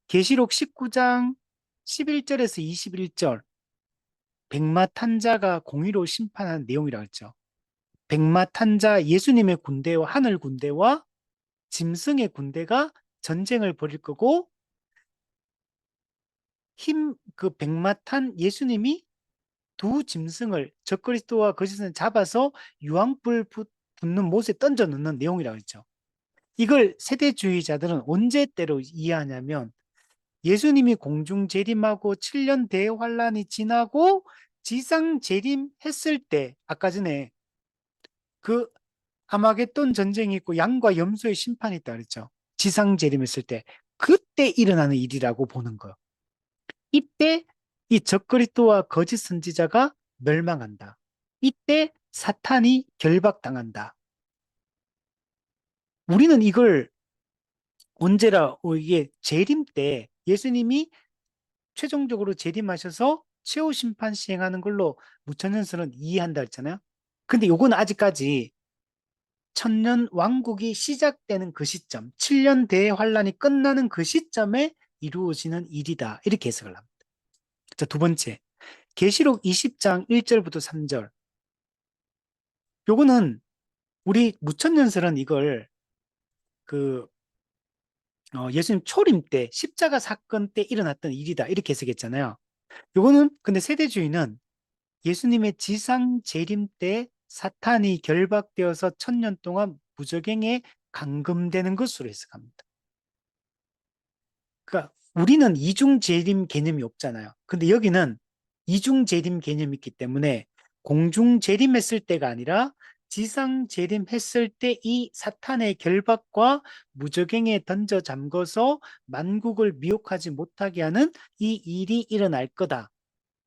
계시록 19장 11절에서 21절, 백마탄자가 공의로 심판하는 내용이라고 했죠. 백마탄자, 예수님의 군대와 하늘 군대와 짐승의 군대가 전쟁을 벌일 거고, 그 백마탄 예수님이 두 짐승을, 적그리스도와 거짓을 잡아서 유황불 붙는 못에 던져 넣는 내용이라고 했죠. 이걸 세대주의자들은 언제 때로 이해하냐면, 예수님이 공중 재림하고 7년 대환란이 지나고 지상 재림했을 때, 아까 전에 그 아마겟돈 전쟁이 있고 양과 염소의 심판이 있다 그랬죠. 지상 재림했을 때 그때 일어나는 일이라고 보는 거예요. 이때 이 적그리스도와 거짓 선지자가 멸망한다. 이때 사탄이 결박당한다. 우리는 이걸 언제라, 이게 재림 때 예수님이 최종적으로 재림하셔서 최후 심판 시행하는 걸로 무천년설은 이해한다 했잖아요. 근데 요거는 아직까지 천년 왕국이 시작되는 그 시점, 7년 대환란이 끝나는 그 시점에 이루어지는 일이다. 이렇게 해석을 합니다. 자, 두 번째. 계시록 20장 1절부터 3절. 요거는 우리 무천년설은 이걸 그 예수님 초림 때 십자가 사건 때 일어났던 일이다. 이렇게 해석했잖아요. 요거는 근데 세대주의는 예수님의 지상 재림 때 사탄이 결박되어서 1000년 동안 무저갱에 감금되는 것으로 해석합니다. 그러니까 우리는 이중 재림 개념이 없잖아요. 근데 여기는 이중 재림 개념이 있기 때문에 공중 재림했을 때가 아니라 지상 재림했을 때 이 사탄의 결박과 무저갱에 던져 잠궈서 만국을 미혹하지 못하게 하는 이 일이 일어날 거다.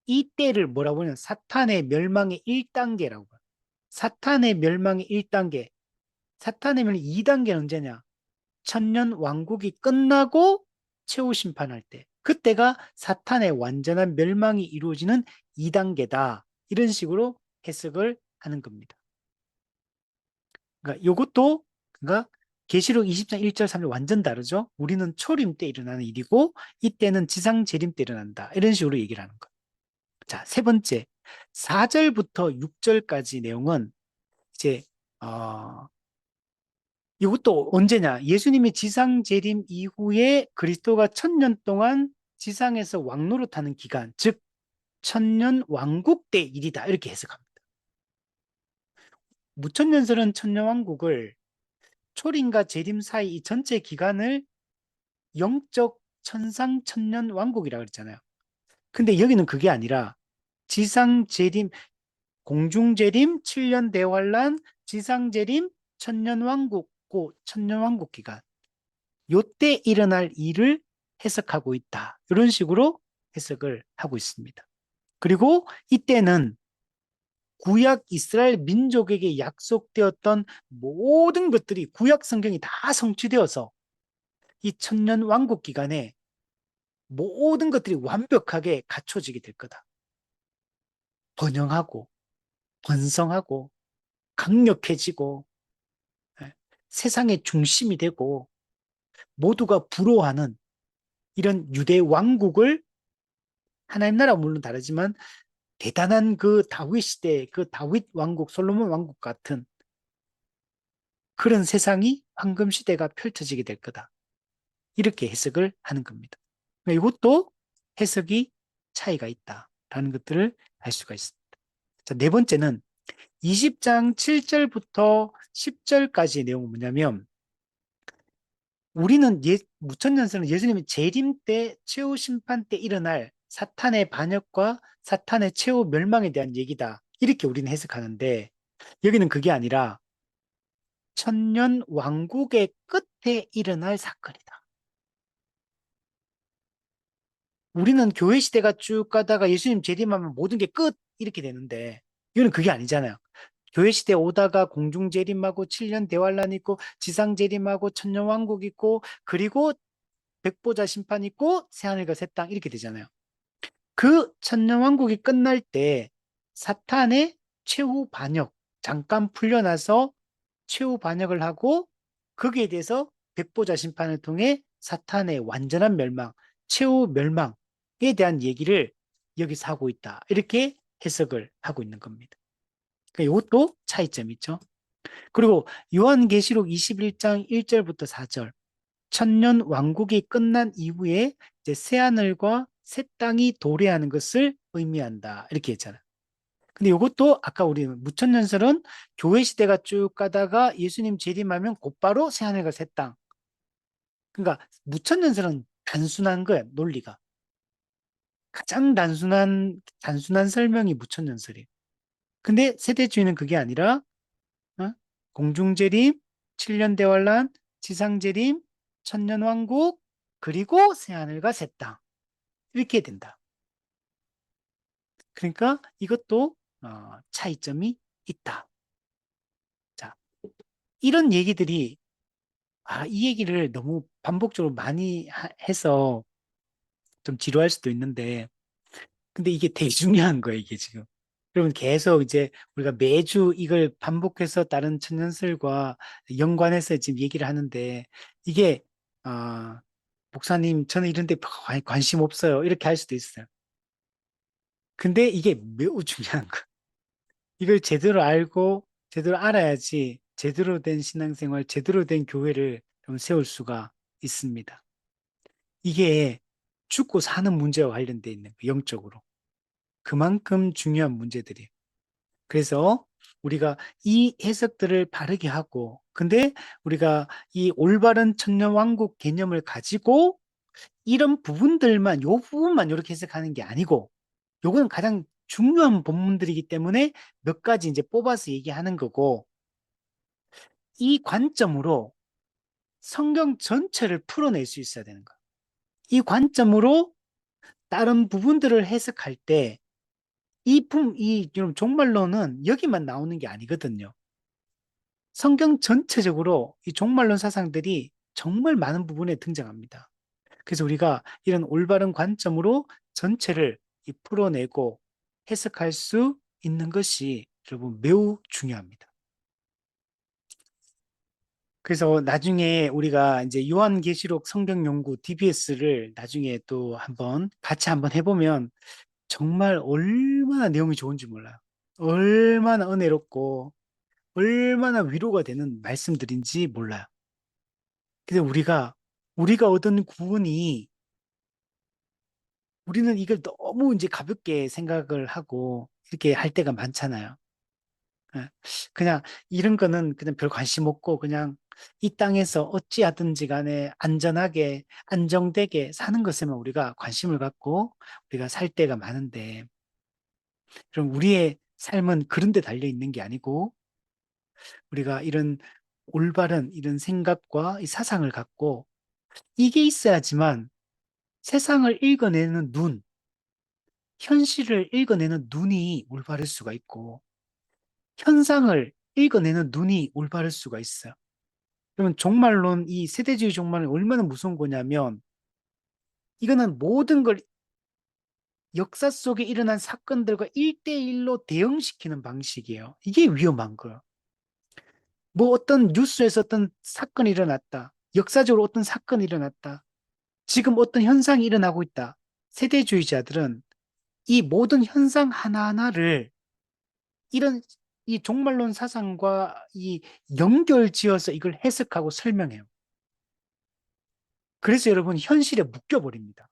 이 때를 뭐라고 하냐면 사탄의 멸망의 1단계라고 봐요. 사탄의 멸망의 1단계. 사탄의 멸망의 2단계는 언제냐? 천년 왕국이 끝나고 최후 심판할 때. 그때가 사탄의 완전한 멸망이 이루어지는 2단계다. 이런 식으로 해석을 하는 겁니다. 그러니까 이것도 그러니까 계시록 20장 1절 3절 완전 다르죠. 우리는 초림 때 일어나는 일이고 이때는 지상 재림 때 일어난다. 이런 식으로 얘기를 하는 거예요. 자, 세 번째. 4절부터 6절까지 내용은 이제 이것도 언제냐? 예수님이 지상 재림 이후에 그리스도가 1000년 동안 지상에서 왕노릇하는 기간, 즉 천년 왕국 때 일이다. 이렇게 해석합니다. 무천년설은 천년왕국을 초림과 재림 사이 이 전체 기간을 영적 천상 천년 왕국이라고 그랬잖아요. 근데 여기는 그게 아니라 지상 재림, 공중 재림, 7년 대환란, 지상 재림, 천년 왕국, 고 천년 왕국 기간. 요때 일어날 일을 해석하고 있다. 이런 식으로 해석을 하고 있습니다. 그리고 이때는 구약 이스라엘 민족에게 약속되었던 모든 것들이 구약 성경이 다 성취되어서 이 천년 왕국 기간에 모든 것들이 완벽하게 갖춰지게 될 거다. 번영하고 번성하고 강력해지고 세상의 중심이 되고 모두가 부러워하는 이런 유대 왕국을 하나님 나라와 물론 다르지만 대단한 그 다윗 시대, 그 다윗 왕국, 솔로몬 왕국 같은 그런 세상이 황금 시대가 펼쳐지게 될 거다. 이렇게 해석을 하는 겁니다. 이것도 해석이 차이가 있다라는 것들을 알 수가 있습니다. 자, 네 번째는 20장 7절부터 10절까지의 내용은 뭐냐면 우리는 무천년설은 예수님이 재림 때, 최후 심판 때 일어날 사탄의 반역과 사탄의 최후 멸망에 대한 얘기다. 이렇게 우리는 해석하는데 여기는 그게 아니라 천년 왕국의 끝에 일어날 사건이다. 우리는 교회 시대가 쭉 가다가 예수님 재림하면 모든 게 끝! 이렇게 되는데 이거는 그게 아니잖아요. 교회 시대 오다가 공중 재림하고 7년 대환란 있고 지상 재림하고 천년 왕국 있고 그리고 백보자 심판 있고 새하늘과 새 땅 이렇게 되잖아요. 그 천년 왕국이 끝날 때 사탄의 최후 반역 잠깐 풀려나서 최후 반역을 하고 거기에 대해서 백보자 심판을 통해 사탄의 완전한 멸망, 최후 멸망에 대한 얘기를 여기서 하고 있다. 이렇게 해석을 하고 있는 겁니다. 그러니까 이것도 차이점이 있죠. 그리고 요한계시록 21장 1절부터 4절 천년 왕국이 끝난 이후에 이제 새하늘과 새 땅이 도래하는 것을 의미한다. 이렇게 했잖아요. 근데 이것도 아까 우리 무천년설은 교회 시대가 쭉 가다가 예수님 재림하면 곧바로 새하늘과 새 땅. 그러니까 무천년설은 단순한 거야, 논리가. 가장 단순한 설명이 무천년설이에요. 근데 세대주의는 그게 아니라 공중재림, 7년 대환란, 지상재림, 천년왕국, 그리고 새하늘과 새 땅. 이렇게 된다. 그러니까 이것도 차이점이 있다. 자, 이런 얘기들이 이 얘기를 너무 반복적으로 많이 해서 좀 지루할 수도 있는데 근데 이게 되게 중요한 거예요, 이게 지금. 그러면 계속 이제 우리가 매주 이걸 반복해서 다른 천연설과 연관해서 지금 얘기를 하는데 이게, 아, 목사님, 저는 이런 데 관심 없어요. 이렇게 할 수도 있어요. 근데 이게 매우 중요한 거. 이걸 제대로 알고 제대로 알아야지 제대로 된 신앙생활, 제대로 된 교회를 좀 세울 수가 있습니다. 이게 죽고 사는 문제와 관련돼 있는 거, 영적으로. 그만큼 중요한 문제들이에요. 그래서 우리가 이 해석들을 바르게 하고, 근데 우리가 이 올바른 천년왕국 개념을 가지고 이런 부분들만, 요 부분만 이렇게 해석하는 게 아니고, 요거는 가장 중요한 본문들이기 때문에 몇 가지 이제 뽑아서 얘기하는 거고, 이 관점으로 성경 전체를 풀어낼 수 있어야 되는 거예요. 이 관점으로 다른 부분들을 해석할 때, 여러분, 종말론은 여기만 나오는 게 아니거든요. 성경 전체적으로 이 종말론 사상들이 정말 많은 부분에 등장합니다. 그래서 우리가 이런 올바른 관점으로 전체를 풀어내고 해석할 수 있는 것이 여러분 매우 중요합니다. 그래서 나중에 우리가 이제 요한계시록 성경연구 DBS를 나중에 또 같이 한번 해보면 정말 얼마나 내용이 좋은지 몰라요. 얼마나 은혜롭고 얼마나 위로가 되는 말씀들인지 몰라요. 근데 우리가 얻은 구원이 우리는 이걸 너무 이제 가볍게 생각을 하고 이렇게 할 때가 많잖아요. 예. 그냥 이런 거는 그냥 별 관심 없고 그냥 이 땅에서 어찌하든지 간에 안전하게 안정되게 사는 것에만 우리가 관심을 갖고 우리가 살 때가 많은데 그럼 우리의 삶은 그런 데 달려 있는 게 아니고 우리가 이런 올바른 이런 생각과 이 사상을 갖고 이게 있어야지만 세상을 읽어내는 눈, 현실을 읽어내는 눈이 올바를 수가 있고, 현상을 읽어내는 눈이 올바를 수가 있어요. 그러면 종말론, 이 세대주의 종말은 얼마나 무서운 거냐면, 이거는 모든 걸 역사 속에 일어난 사건들과 1대1로 대응시키는 방식이에요. 이게 위험한 거예요. 뭐 어떤 뉴스에서 어떤 사건이 일어났다. 역사적으로 어떤 사건이 일어났다. 지금 어떤 현상이 일어나고 있다. 세대주의자들은 이 모든 현상 하나하나를 이런 이 종말론 사상과 이 연결지어서 이걸 해석하고 설명해요. 그래서 여러분 현실에 묶여버립니다.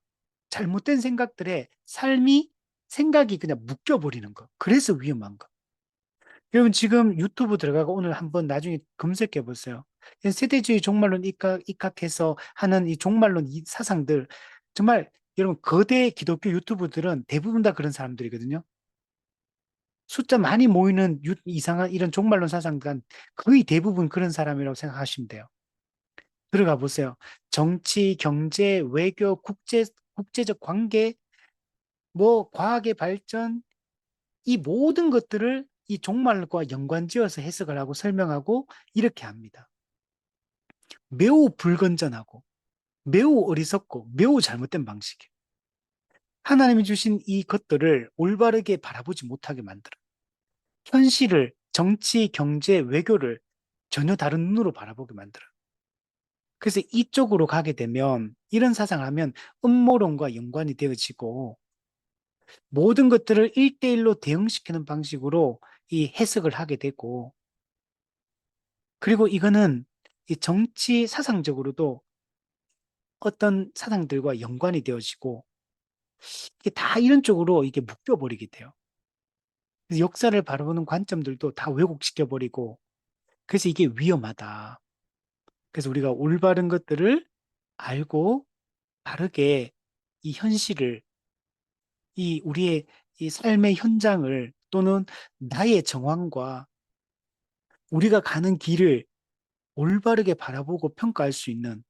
잘못된 생각들에 생각이 그냥 묶여버리는 거. 그래서 위험한 거. 여러분 지금 유튜브 들어가고 오늘 한번 나중에 검색해 보세요. 세대주의 종말론 입각해서 하는 이 종말론 이 사상들 정말 여러분 거대 기독교 유튜브들은 대부분 다 그런 사람들이거든요. 숫자 많이 모이는 이상한 이런 종말론 사상관 거의 대부분 그런 사람이라고 생각하시면 돼요. 들어가 보세요. 정치, 경제, 외교, 국제적 관계, 뭐 과학의 발전, 이 모든 것들을 이 종말과 연관지어서 해석을 하고 설명하고 이렇게 합니다. 매우 불건전하고 매우 어리석고 매우 잘못된 방식이에요. 하나님이 주신 이 것들을 올바르게 바라보지 못하게 만들어요. 현실을, 정치, 경제, 외교를 전혀 다른 눈으로 바라보게 만들어요. 그래서 이쪽으로 가게 되면 이런 사상을 하면 음모론과 연관이 되어지고 모든 것들을 1대1로 대응시키는 방식으로 이 해석을 하게 되고 그리고 이거는 이 정치 사상적으로도 어떤 사상들과 연관이 되어지고 이게 다 이런 쪽으로 이게 묶여버리게 돼요. 그래서 역사를 바라보는 관점들도 다 왜곡시켜버리고 그래서 이게 위험하다. 그래서 우리가 올바른 것들을 알고 바르게 이 현실을, 이 우리의 이 삶의 현장을 또는 나의 정황과 우리가 가는 길을 올바르게 바라보고 평가할 수 있는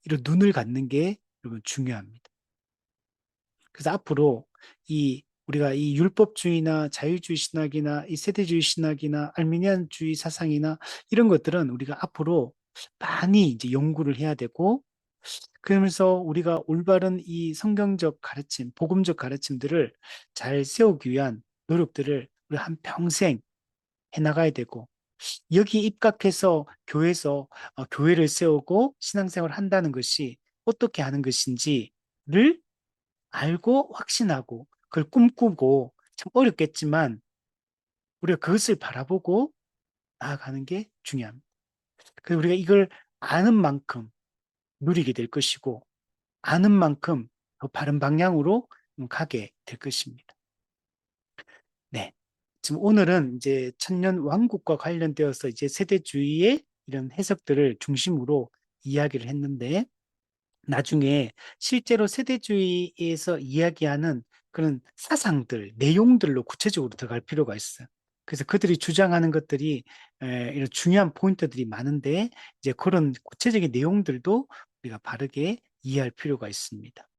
이런 눈을 갖는 게 여러분 중요합니다. 그래서 앞으로 우리가 이 율법주의나 자유주의 신학이나 이 세대주의 신학이나 알미니안주의 사상이나 이런 것들은 우리가 앞으로 많이 이제 연구를 해야 되고 그러면서 우리가 올바른 이 성경적 가르침, 복음적 가르침들을 잘 세우기 위한 노력들을 우리 한 평생 해나가야 되고, 여기 입각해서 교회에서 교회를 세우고 신앙생활을 한다는 것이 어떻게 하는 것인지를 알고 확신하고 그걸 꿈꾸고 참 어렵겠지만 우리가 그것을 바라보고 나아가는 게 중요합니다. 그래서 우리가 이걸 아는 만큼 누리게 될 것이고 아는 만큼 더 바른 방향으로 가게 될 것입니다. 네. 지금 오늘은 이제 천년 왕국과 관련되어서 이제 세대주의의 이런 해석들을 중심으로 이야기를 했는데 나중에 실제로 세대주의에서 이야기하는 그런 사상들, 내용들로 구체적으로 들어갈 필요가 있어요. 그래서 그들이 주장하는 것들이 이런 중요한 포인트들이 많은데 이제 그런 구체적인 내용들도 우리가 바르게 이해할 필요가 있습니다.